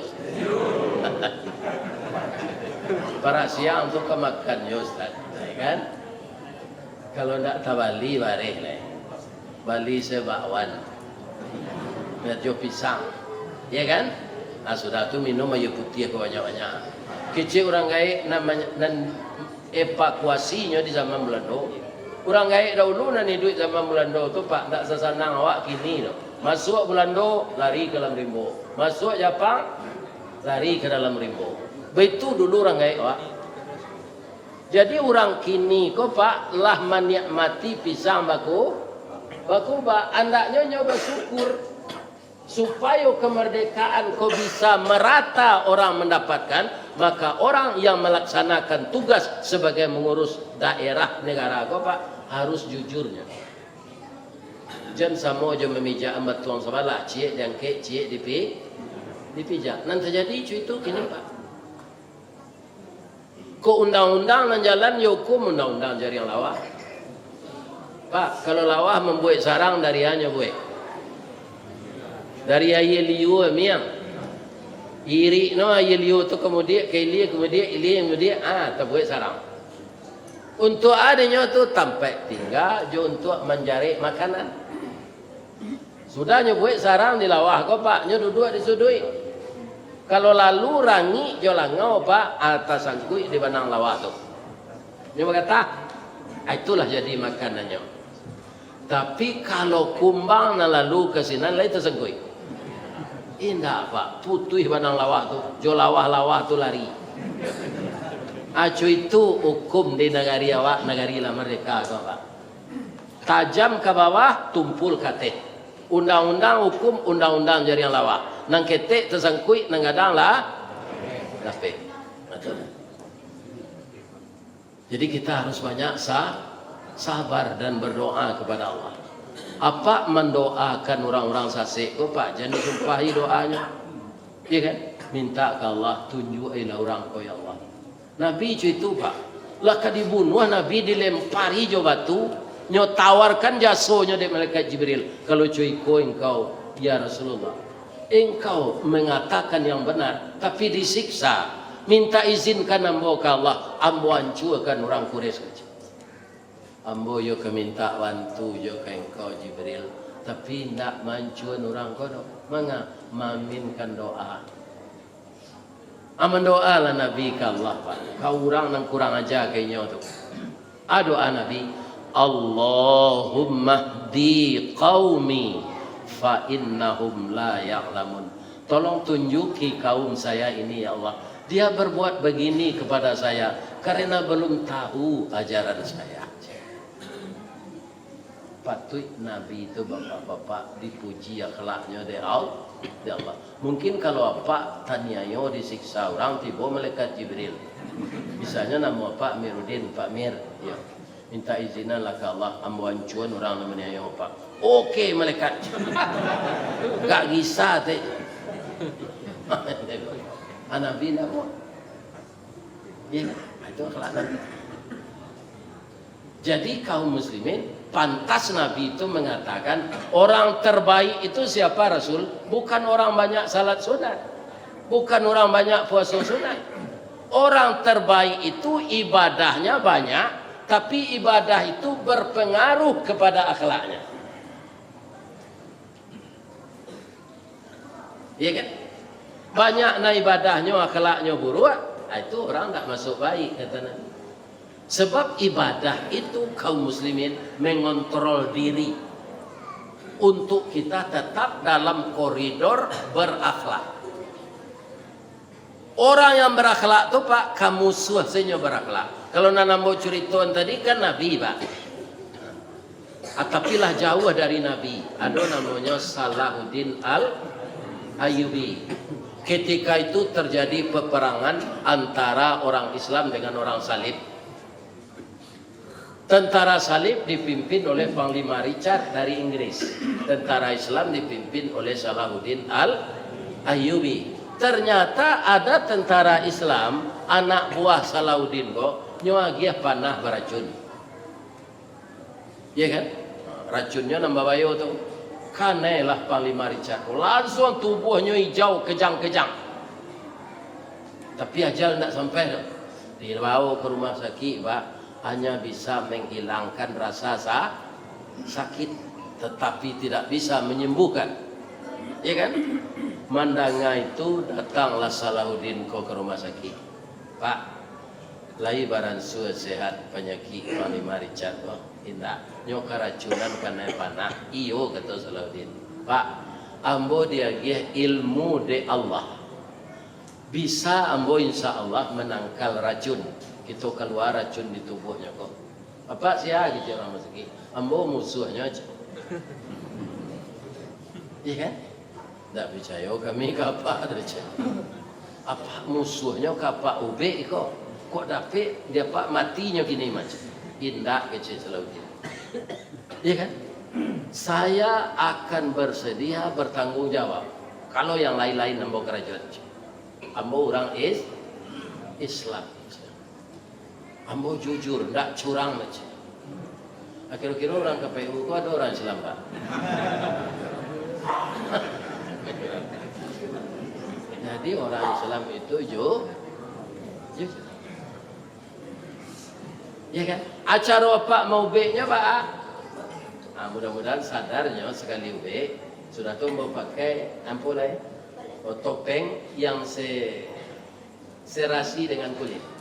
Para siang untuk kemakan ya Ustaz, ya kan? Kalau tidak tabali bareh le. Bali sebakwan. Bejo pisang. Ya kan? Sudah tu minum air putih banyak-banyak. Kecil orang gaib namanya dan evakuasinya di zaman Belanda. Orang gaib dahulu nan hidup zaman Belanda tu Pak tak sesenang awak kini tu. Masuk Belanda lari ke dalam rimbo. Masuk Jepang lari ke dalam rimbo. Begitu dulu orang gaib awak. Jadi orang kini ko Pak lah menikmati pisang baku Pak andaknya nyoba syukur supaya kemerdekaan kau bisa merata orang mendapatkan, maka orang yang melaksanakan tugas sebagai mengurus daerah negara kau Pak harus jujurnya. Jangan sama aja memijak amat tuang sabala, cie dan ke cie dipijak. Nanti terjadi itu kini Pak. Ko undang-undang dan jalan hukum undang-undang jari yang lawah. Pak, kalau lawah membuat sarang dari hanya buat. Dari air liu miang. Iri no air liu tu kemudian kemudian tak buat sarang. Untuk adanya tu tampak tinggal jo untuk mencari makanan. Sudah buat sarang di lawah ko Pak, nyo duduk di sudui. Kalau lalu rangi jo langau Pak atas sangkui di banang lawah tu. Nyo kata itulah jadi makanannya. Tapi kalau kumbang na lalu ke sini lain tersangkui. Indah Pak, putih banang lawah tu, jo lawah tu lari. Acu itu hukum di negari awak, negari lah merdeka Pak. Tajam ke bawah, tumpul kate. Undang-undang hukum, undang-undang jari yang lawah. Nang kete tersangkui, nang gadang lah, lape. Jadi kita harus banyak sabar dan berdoa kepada Allah. Apa mendoakan orang-orang sasik ko Pak, jangan disumpahi doanya. Iya kan? Minta ke Allah tunjukilah orang ko ya Allah. Nabi itu Pak, lah dibunuh Nabi dilempari jo batu, nyo tawarkan jasonya dari malaikat Jibril. Kalau cuy ko engkau ya Rasulullah, engkau mengatakan yang benar tapi disiksa, minta izinkan ambo ke Allah, ambo hancurkan orang Quraisy kecil. Ambo yo keminta bantu yo ke engkau Jibril, tapi tidak mancuan orang kono. Manga maminkan doa. Aman doa lah Nabi ke Allah, Pak. Kau orang yang kurang ajar kayaknya tu. Doa Nabi, Allahumma di qaumi fa innahum la ya'lamun. Tolong tunjuki kaum saya ini ya Allah. Dia berbuat begini kepada saya karena belum tahu ajaran saya. Patut Nabi itu bapak-bapak dipuji akhlaknya dari Allah. Mungkin kalau apa taniayo disiksa orang tiba malaikat Jibril. Misalnya nama Pak Miruddin, Pak Mir, ya. Minta izinan lah ke Allah ambuan cuan orang namanya yo Pak. Oke malaikat. Gak bisa teh. Nabi nak buat. Ya, itu akhlak Nabi. Jadi kaum muslimin pantas Nabi itu mengatakan orang terbaik itu siapa Rasul? Bukan orang banyak salat sunat, bukan orang banyak puasa sunat. Orang terbaik itu ibadahnya banyak, tapi ibadah itu berpengaruh kepada akhlaknya. Iya kan? Banyak na ibadahnya akhlaknya buruk, itu orang tak masuk baik kata Nabi. Sebab ibadah itu kaum muslimin mengontrol diri untuk kita tetap dalam koridor berakhlak. Orang yang berakhlak tu Pak, kamu suasanya berakhlak. Kalau Nana mau cerita tadi kan Nabi Pak. Atapilah jauh dari Nabi. Ada namanya Salahuddin Al-Ayyubi. Ketika itu terjadi peperangan antara orang Islam dengan orang Salib. Tentara Salib dipimpin oleh Panglima Richard dari Inggris. Tentara Islam dipimpin oleh Salahuddin Al-Ayyubi. Ternyata ada tentara Islam, anak buah Salahuddin kok, nyoagiah panah beracun. Iya kan? Racunnya nambah bayo tuh. Kanelah Panglima Richard. Langsung tubuhnya hijau, kejang-kejang. Tapi ajal tidak sampai. Dibawa ke rumah sakit, Pak. Hanya bisa menghilangkan rasa sakit, tetapi tidak bisa menyembuhkan. Ya kan? Mandanga itu datanglah Salahuddin ke rumah sakit. Pak, lai baran suah sehat penyakit Panglima Richard kok. Indah, nyoka racunan panah-panah. Iyo kata Salahuddin. Pak, ambo dia ilmu de Allah. Bisa ambo insya Allah menangkal racun. Itu keluar racun di tubuhnya kok. Apa sih ya gitu orang masuk. Ambo musuhnya aja. Iya kan? Tak percaya kami kapak aja. Apa musuhnya kapak ube kok? Kok dapat dia pak matinya gini macam. Indah kecil Salahuddin. Iya kan? Saya akan bersedia bertanggung jawab. Kalau yang lain-lain ambo kerajaan. Ambo orang Islam. Ambo jujur, tidak curang aja. Akhir-akhir orang KPU itu ada orang Islam Pak. Jadi orang Islam itu jujur. Ya kan? Acara apa mau B-nya Pak? Nah, mudah-mudahan sadarnya sekali B sudah tuh mau pakai ampulai topeng yang serasi dengan kulit.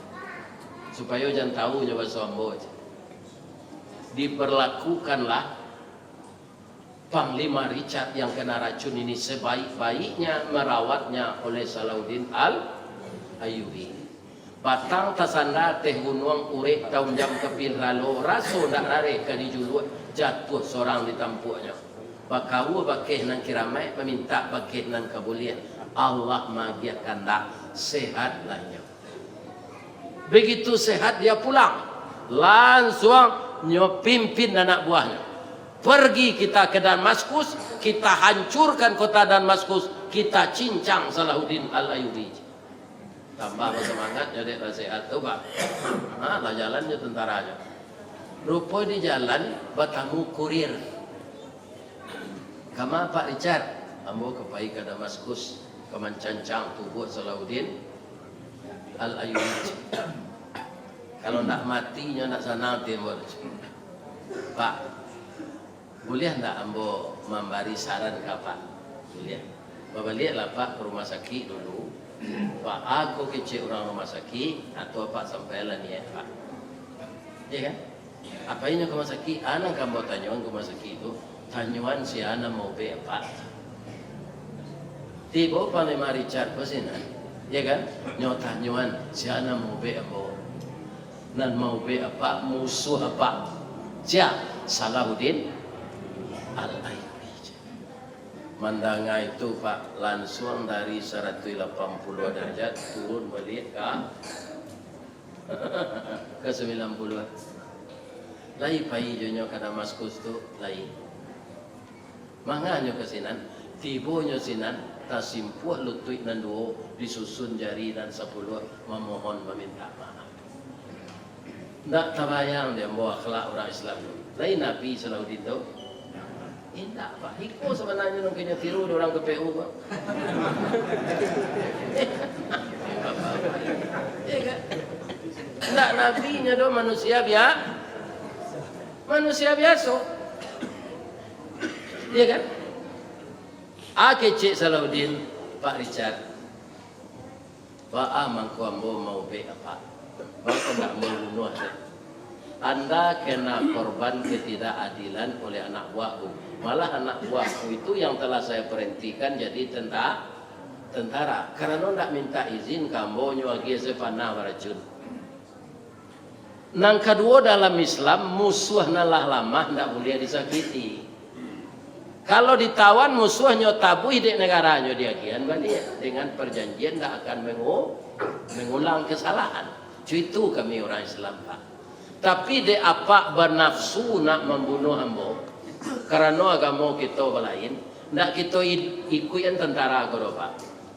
Supaya jangan tahu nyoba sombong. Diperlakukanlah Panglima Richard yang kena racun ini sebaik-baiknya merawatnya oleh Salahuddin Al-Ayyubi. Batang tasanda teh gunung urek tahun jam kepil lalu raso dak rare ke dijuluh jatuh seorang di tampuknya. Bakawu bakeh nang kiramai meminta bakeh nang kabulian. Allah magiakan dak sehat lahnya. Begitu sehat dia pulang, langsung pimpin anak buahnya. Pergi kita ke Damaskus, kita hancurkan kota Damaskus, kita cincang Salahuddin Al-Ayyubi. Tambah semangatnya dia sehat tuh Pak. Lah jalannya tentaranya. Rupa di jalan bertemu kurir. Kama Pak Richard, ambo kepai ke Damaskus, kemencancang tubuh Salahuddin Al-Ayyubi. Kalau nak matinya nak sana timur. Pak, boleh tak ambo memberi saran ke Pak? Boleh. Bapak lihatlah Pak ke rumah sakit dulu. Pak, aku kecil orang rumah sakit atau Pak sampai lah ni Pak. Ya kan? Apa ini rumah sakit? Anak kamu tanyuan rumah sakit itu, tanyuan si anak mau be apa? Tiba paling mari cat pasinan, ya kan? Nyo tanyuan si anak mau be apa? Nan mau be apa? Musuh apa? Siapa? Salahuddin Al-Ayyubi. Mandanga itu Pak langsung dari 180 derajat turun balik ke 90. Lai pai jonyo kada maskus tu lai. Manganyo kesinan, tibonyo sinan tasimpuh lutut nan duo disusun jari dan 10 memohon meminta maaf. Ndak tabayang dia bawa akhlak orang Islam. Lai Nabi Salahuddin tu indah Pak, iko sebenarnya nung kena tiru orang KPU Pak. Ya kan? Nggak nabinya do manusia biasa. Ya kan? Cik Salahuddin, Pak Richard. Pak mangko ambo mau be apa? Mangko nggak mau bunuh. Anda kena korban ketidakadilan oleh anak buahku. Malah anak buahku itu yang telah saya perhentikan jadi tentara. Karena tidak minta izin kamu nyuagi sepana baracun. Nang kedua dalam Islam musuh nalah lama tidak boleh disakiti. Kalau ditawan musuhnya tabui di negaranya dia kian balik dengan perjanjian tidak akan mengulang kesalahan. Itu kami orang Islam Pak. Tapi de apa bernafsu nak membunuh ambo karena agama kita lain, nak kita ikutin tentara agama Pak.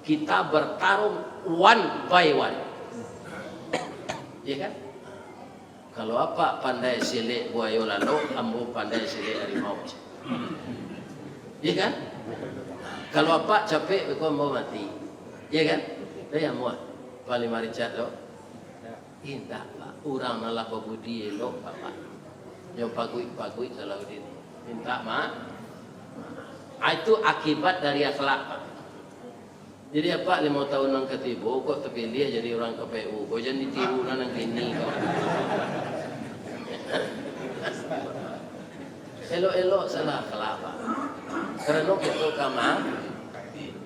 Kita bertarung one by one. Ya kan? Kalau apa pandai silik buaya lalu, ambo pandai silik harimau. Ya kan? Kalau apa capek, aku ambo mati. Ya kan? Dah ambo paling mari cat lo. Indah Pak, orang nalah babudi elok Pak. Yang pagui Salahuddin minta maaf. Itu akibat dari akhlak Pak. Jadi apa 5 tahun nang ketibo kok terpilih jadi orang KPU. Kok jangan ditiru nang kini kok. Elok-elok salah akhlak Pak. Karena kita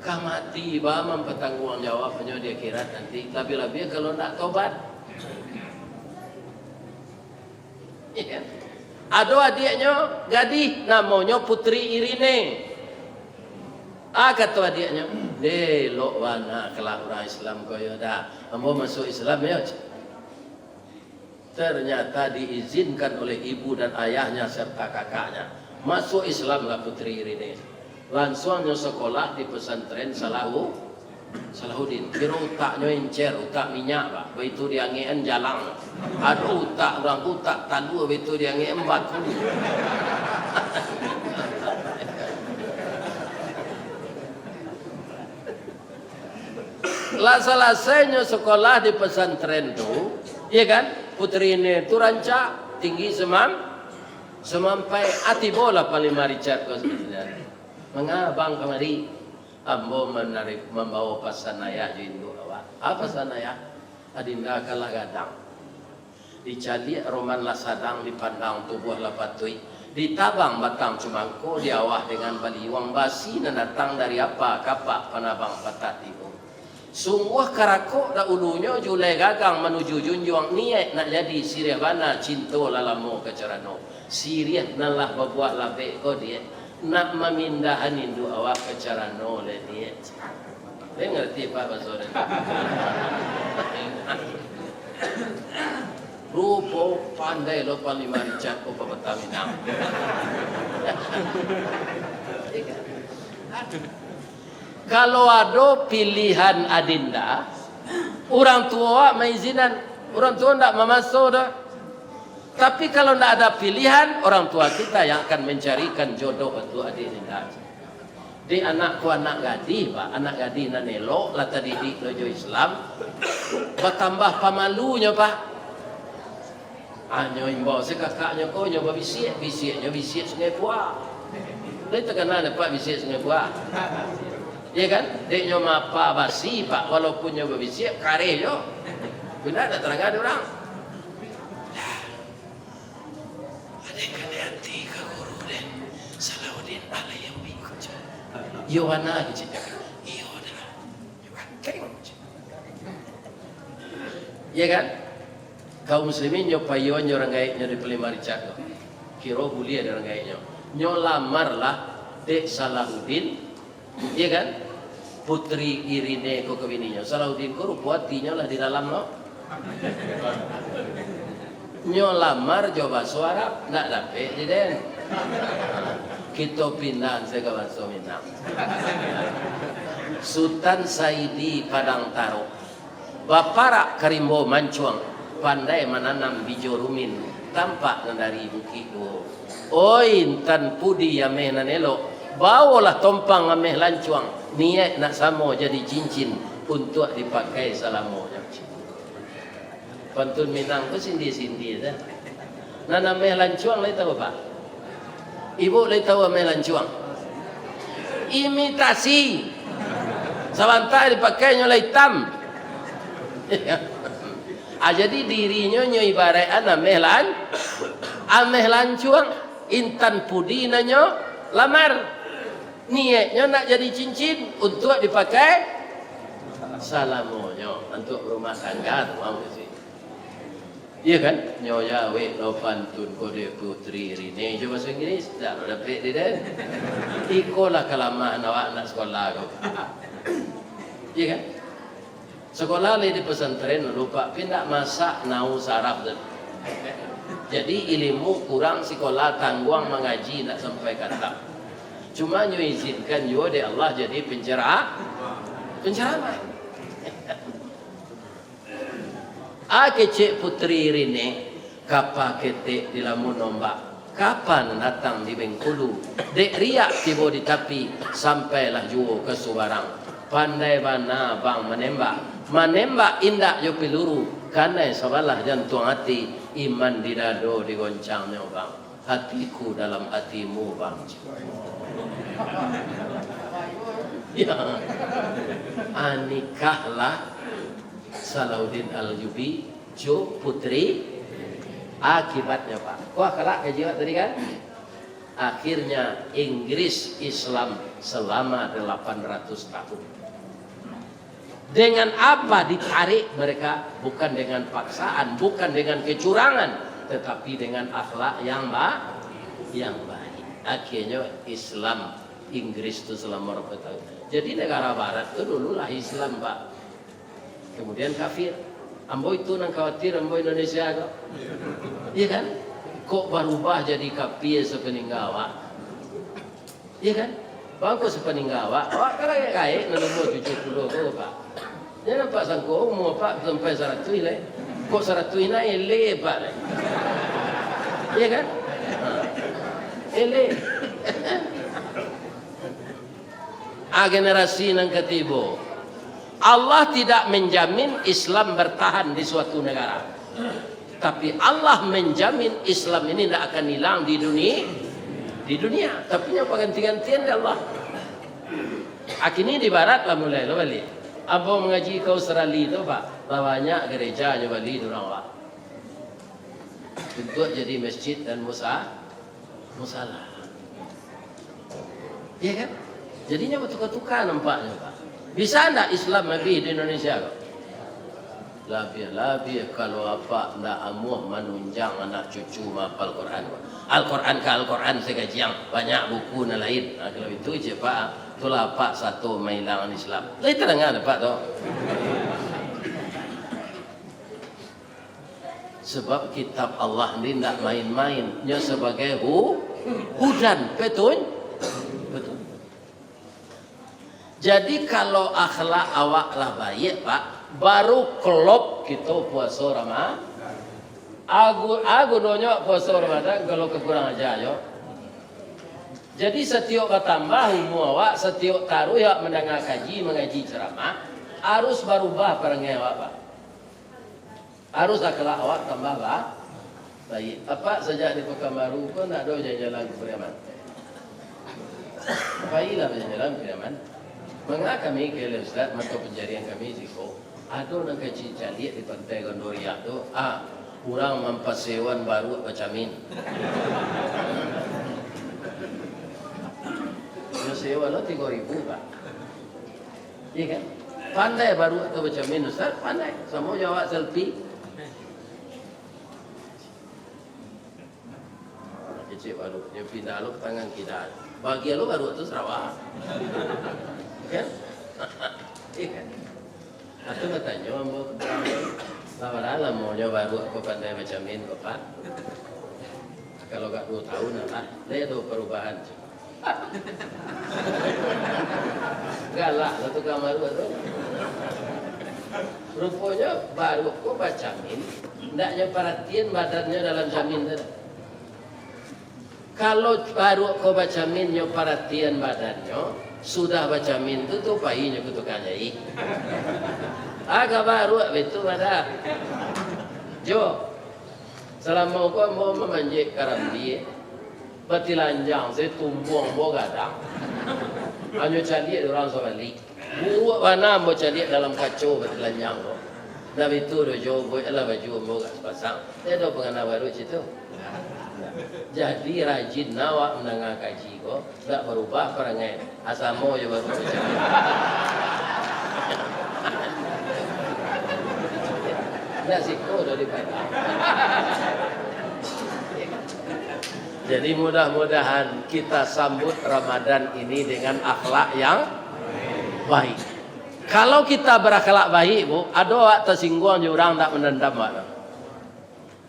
kamati ba mempertanggungjawabnya dia kira nanti lebih-lebih kalau nak tobat. Ya. Ada adiknya gadis namanya Putri Irine. Kata adiknya, lok wana kelak orang Islam kaya dah. Ambo masuk Islam ya. Ternyata diizinkan oleh ibu dan ayahnya serta kakaknya masuk Islam lah Putri Irine. Langsungnya sekolah di pesantren Salahuddin. Kira utaknya encer, utak minyak Pak. Begitu dia ngean jalan. Ada utak, orang utak tandu, begitu dia ngean batu. Lah selesainya sekolah di pesantren tu, ya kan? Putri ini tu rancak tinggi semampai ati bola paling maricat kau sebenarnya. Mengabang kemari. Ambo membawa pasanaya jindu awak. Apa pasanaya? Adinda kalah gadang. Dicali roman lah sadang dipandang tubuh lapatui. Ditabang batang cumangko diawah dengan baliwang basi dan datang dari apa kapak panabang patat itu. Sungguh karakok dah ulunya julai gagang menuju junjung niat nak jadi sirih bana cinta lalamu kecerano. Sirih nalah berbuat labek ko dia. Nak memindahan Hindu awak ke cara noleh dia. Dia ngerti Pak Basore. Rupo pandai lo paling maricat ko Pertamina. Kalau ada pilihan adinda, orang tua mengizinkan, orang tua tidak memasuk dah. Tapi kalau tidak ada pilihan, orang tua kita yang akan mencarikan jodoh untuk adik kita. Di anakku anak gadis, Pak, anak gadis nan elok, lata didik lojo Islam, bertambah pamalunya Pak. Nyo imbaw si kakaknya ko, nyo bisik sungai Puah. Dia terkenal Pak bisik sungai Puah. Ya kan? Dek nyo mapa basi pak, walaupun nyo berbisi, kareh yo. Benar tak terang ada orang. Ada kali hati ke guru dan Salahuddin Alayawi. Yo mana gitu ya? Yo dah. Ya kan? Kaum muslimin nyo payo nyo rangai nyo di pelimari cak. Kiro bulia ada rangai nyo. Nyo lamar lah Dek Salahuddin, iya kan? Putri Irine ko kawininya. Salahuddin ko rupuatinya lah di dalam no. Nyo lamar coba suara nak dapet di den. Kita pindah ke bahasa Minang. Sultan Saidi Padang Taro. Bapara Karimbo Mancuang pandai menanam bijo rumin tampak dari bukit do. Oi tan pudi yameh nanelo. Bawalah tompang ameh lancuang niat nak samo jadi cincin untuk dipakai salamo. Pantun Minang tu sindi-sindi dah. Nana ameh lancuang lai tahu pak? Ibu lai tahu ameh lancuang? Imitasi. Sabantai dipakainya lai hitam. Jadi dirinya nyo ibarat ameh lancuang intan pudi nanyo lamar. Niatnya nak jadi cincin untuk dipakai salamonya untuk rumah tangga mau sih. Iya kan? Nyonya we lo pantun kode putri Rine coba bahasa Inggris tak dapat dia. Ikolah kelamaan awak nak sekolah kau. Iya kan? Sekolah di pesantren lupa pindah masak nau sarap tu. Jadi ilmu kurang sekolah tangguang mengaji tak sampai kata. Cuma nyo izinkan yo de Allah jadi penceramah. Kecik putri Rine kapa ketek di lamun nombak. Kapan datang di Bengkulu? Dek riak tiba di tapi sampailah juo ke Subarang. Pandai bana bang menembak indak yo peluru karena sabalah jantung hati iman di dado digoncangnya bang. Hatiku dalam hatimu bang. Ya, nikahlah Salahuddin Al-Ayyubi jo putri. Akibatnya pak, wah kelak kajian tadi kan? Akhirnya Inggris Islam selama 800 tahun. Dengan apa ditarik mereka? Bukan dengan paksaan, bukan dengan kecurangan, tetapi dengan akhlak yang baik. Akhirnya Islam Inggris itu selama berapa tahun. Jadi negara Barat itu dulu lah Islam pak. Kemudian kafir. Ambo itu nang khawatir ambo Indonesia kok. Iya kan? Kok berubah jadi kafir sepeninggawa? Iya kan? Bangko sepeninggawa. Awak kalau kaya nomor 70 kok pak. Dia nampak sangko mau pak sampai 100 le. Kok 100 naik le pak. Iya kan? Ele. Generasi yang ketiga. Allah tidak menjamin Islam bertahan di suatu negara. Tapi Allah menjamin Islam ini tidak akan hilang di dunia. Tapi yang ganti-gantian dari Allah. Akhirnya di barat lah mulai lo balik. Apa mengaji ke Australia itu pak, banyak gereja yang balik orang pak. Bentuk jadi masjid dan musalah. Iya kan? Jadinya bertukar-tukar nampaknya pak. Bisa enggak Islam lebih di Indonesia kok? Lebih kalau apa ndak amuh menunjang anak cucu mapal Quran. Al-Quran segajiang banyak buku na lain. Nah, kalau itu je pak, itulah pak satu mailangan Islam. Lain terang pak tu. Sebab kitab Allah ni ndak main-main. Nya sebagai hudan betul. Jadi kalau akhlak awak lah baik pak, baru klop kita puasa Ramadan. Aku nonyo puasa Ramadan kalau kekurang aja yo. Jadi setiap bertambah ilmu awak, setiap taruh ya mendengar kaji, mengaji ceramah, harus berubah perangai awak pak. Harus akhlak awak tambah baik. Apa sejak di Pekanbaru pun tak ada jalan ke Priaman. Baiklah jalan ke Priaman. Mengapa kami ke Ustaz mata pencarian kami siko ada nak kecil calik di pantai Gondoria tu kurang mempasewan baru bacamin. Yo sewa lo 3.000 Pak. Iya kan? Pandai baru atau bacamin Ustaz, pandai. Sama jawab selfie. Kecil baru, dia pindah lo ke tangan kita. Bagi lo baru itu Sarawak. Kan? Iya kan? Atau katanya mau lama-lama maunya baru aku pandai bacamin Bapak. Kalau gak 2 tahun lah, dia ada perubahan. Galak lah tukang baru tu. Rupanya baru aku bacamin, ndaknya perhatian badannya dalam jamin tu. Kalau baru aku bacamin nyo perhatian badannya, sudah bacamin tu pahinya kutukannya i. Agak baru itu ada. Jo, selama aku mau memanjik karambi, bati lanjang saya tumbung bo gadang. Hanya cari orang sobalik. Buat mana mau cari dalam kacau bati lanjang tu. Dah itu dojo boy ala baju mo gas pasang. Dia do pengenal baru situ. Jadi rajin nawa mendengar kaji ko, tak berubah perangai. Asal mau je baru baca. Dah siko dari pada. Jadi mudah-mudahan kita sambut Ramadan ini dengan akhlak yang baik. Kalau kita berakhlak baik, Bu, ada waktu tersinggung orang tak menendam mana.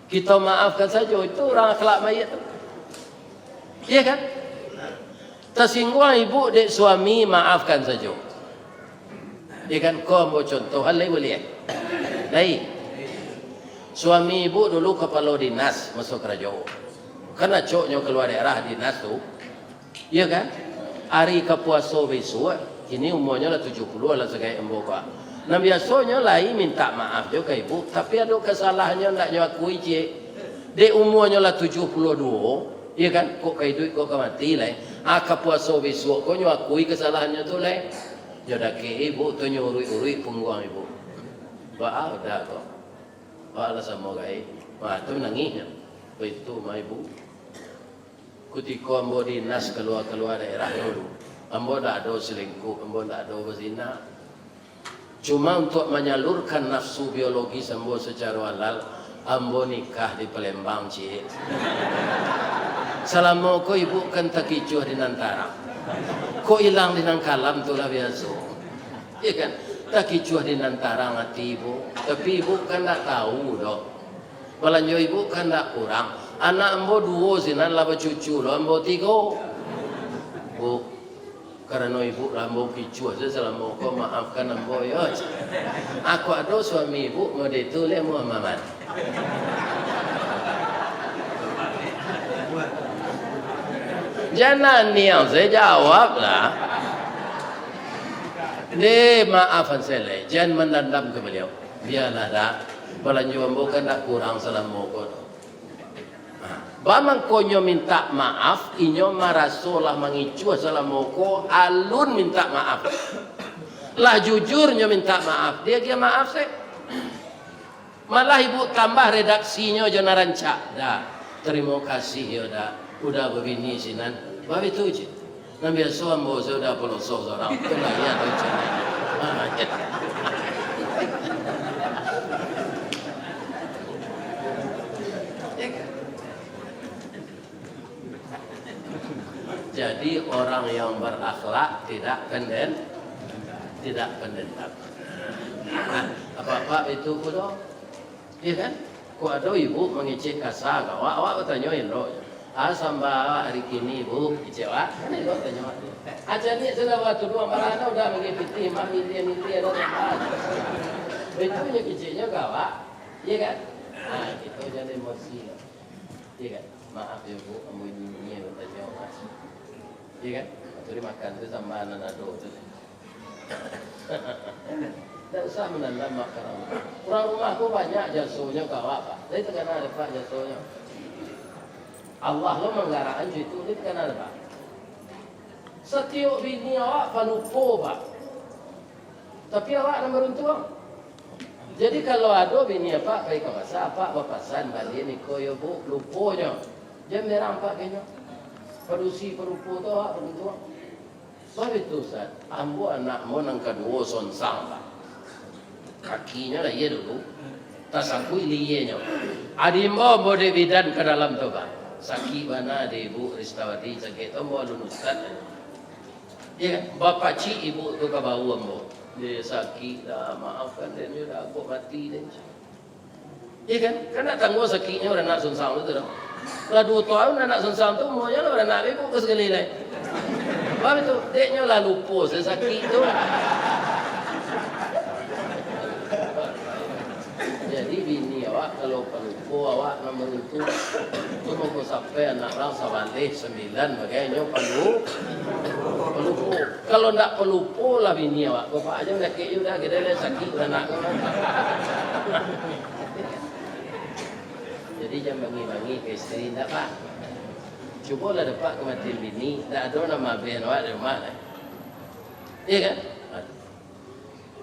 Kita maafkan saja, itu orang akhlak baik itu. Iya kan? Tersinggung ibu dek suami maafkan saja. Iya kan? Kau mau contoh hal lain boleh? Baik. Suami ibu dulu kepala dinas masuk kerja. Karena coknya keluar daerah dinas tu. Iya kan? Hari kepuasa besok, ini umurnya lah 70 lah sebagai emboka. Nah biasanya lain minta maaf juga ibu, tapi ada kesalahannya nak nyakui je. Dek umurnya lah 72, iya kan? Kok kayak duit kok mati lah. Kepuasa besok kok nyakui kesalahannya tu lah. Jadi ke ibu tu nyurui-urui punggung ibu. Wah dah kok. Wah lah sama gay. Wah tu nangisnya. Itu mah ibu. Ketika ambo dinas keluar daerah dulu, ambo tak ada selingkuh, ambo tak ada berzina. Cuma untuk menyalurkan nafsu biologi ambo secara halal, ambo nikah di Palembang cik. Selama ko ibu kan takicuh di Nantara, ko hilang di Nangkalam tu lah biasa. Iya kan? Takicuh di Nantara ngati ibu, tapi ibu kan tak tahu dok. Walanjo ibu kan tak kurang. Anak ambo 2 sinan laba cucu lo ambo 3. Bu, karena ibu ambo kicu aja selama kau maafkan ambo ya. Aku ada suami ibu mau ditulih Muhammad. Jangan yang saya jawab lah. Dia maafkan saya, jangan mendendam ke beliau. Biarlah dah. Walanjo ambo kan tak kurang selama kau. Bamang konyo minta maaf, inyo marasolah mengicu asalamualaikum alun minta maaf. Lah jujurnya minta maaf, dia maaf sih. Malah ibu tambah redaksinya jangan rancak. Dah, terima kasih ya dah. Udah begini sinan, babi tu je. Nabi biasa ambo sudah pelosok orang. Itulah ya tu. Jadi orang yang berakhlak tidak pendendam. Nah, apa-apa itu kudo, iya kan? Ku ada ibu mengicik kasar, awak bertanyain loh. Samba hari kini ibu kecewa, kan ibu tanya. Aja ni sudah waktu 2 malam udah mengikuti milian ada tempat. Itu punya kecilnya gawak, iya kan? Nah, itu jadi emosi, iya kan? Maaf ya bu, kamu ini bertanya. Iya kan? Jadi makan itu sama nanado tu. Tak usah menandam makanan. Orang rumahku banyak jasuhnya kawak pak. Tapi tekan ada pak jasuhnya. Allah lo menggaraan itu, ini tekan ada pak. Setiap bini awak panupo pak. Tapi awak nak meruntuang. Jadi kalau ada bini apa, baik bahasa apa, bapasan balik ni koyo bu, luponya. Dia merampak kena. Parusi perupu tu awak meruntuang. Sebab itu Ustaz, ambo anak mo nang kedua sonsang pak. Kakinya lah ia dulu. Tasakui liyenya. Adimbo mo de bidan ke dalam tu pak. Sakit mana de ibu Ristawati sakit tu mo alun Ustaz. Ya, bapa cik ibu tu ke bawah mo. Dia sakit dah, maafkan dia, dia dah aku mati dia. Ya kan? Kan nak tangguh sakitnya orang nak sonsang tu dah. Lah 2 tahun anak sonsang tu monya lah orang nak ibu ke sekali lain. Faham itu? Deknya lah lupa sakit tu. Jadi bini awak kalau pelupu awak nak meruntu tu mau sampai anak orang sabalik 9 bagainya pelupu. Kalau nak pelupu lah bini awak. Bapak aja sakit juga kita lihat sakit anak. Jadi jangan bangi-bangi ke isteri tak pak. Cubalah dapat kematian bini, tak ada nama ben awak di rumah. Iya kan?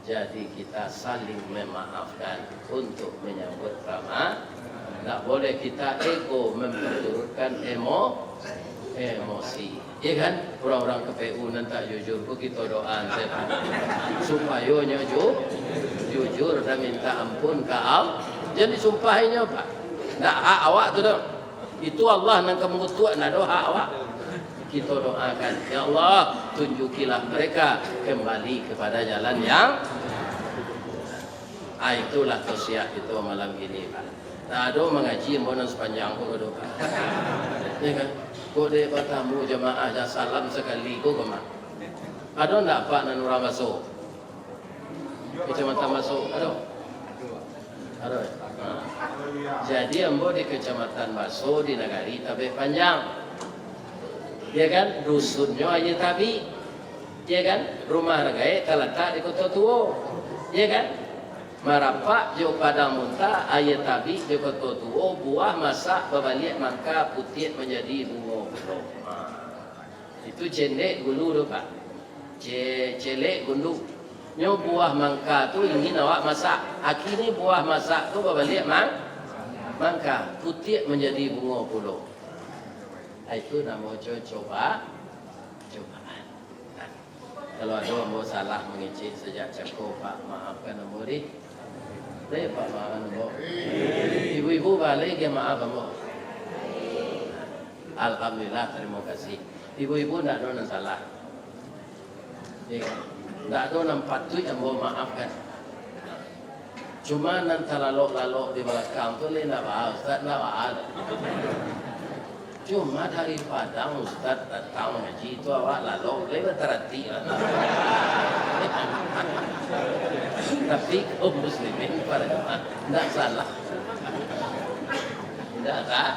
Jadi kita saling memaafkan untuk menyambut Ramadan. Tak boleh kita ego memperturutkan emosi. Ya kan? Orang-orang KPU nanti jujur pun kita doa supaya jujur dan minta ampun ke Allah. Jadi sumpahnya Pak. Tak hak awak tu dah. Itu Allah nak kamu tua nak doa awak. Kita doakan, ya Allah, tunjukilah mereka kembali kepada jalan yang itulah tausiah kita malam ini Pak. Tak ada mengaji yang sepanjang pun ada Pak. Ya kan? Kau dia bertamu jemaah dah salam sekali kau kemana? Ada tak Pak nan orang masuk? Kecamatan masuk ada? Ada. Jadi ambo di kecamatan Baso di Nagari Tabe Panjang. Ya kan, dusunnya aja tabi, ya kan, rumah ragai terletak di Kota Tua, ya kan, marapak jo padang muntah ayat tabi di Kota Tua, buah masak berbalik mangka putih menjadi bunga belum. Itu cendek gulu tu Pak, celek gundu. Nyo buah mangka tu ingin awak masak, akhirnya buah masak tu berbalik mangka putih menjadi bunga puluh. Itu nama cobaan. Kalau ada mau salah mengicik sejak cakap Pak, maafkan ambo di. Deh Pak maafkan ambo. Ibu-ibu balik dia maaf ambo. Alhamdulillah, terima kasih. Ibu-ibu tidak ada yang salah. Tidak ada yang patut ambo maafkan. Cuma nanti lalok-lalok di belakang tu tidak bahas, Ustaz tidak bahas. Cuma daripada Ustaz datang ngaji itu awak lalu lewat terhati lah. Tapi kaum muslimin pada jemaah tidak salah. Tidak salah.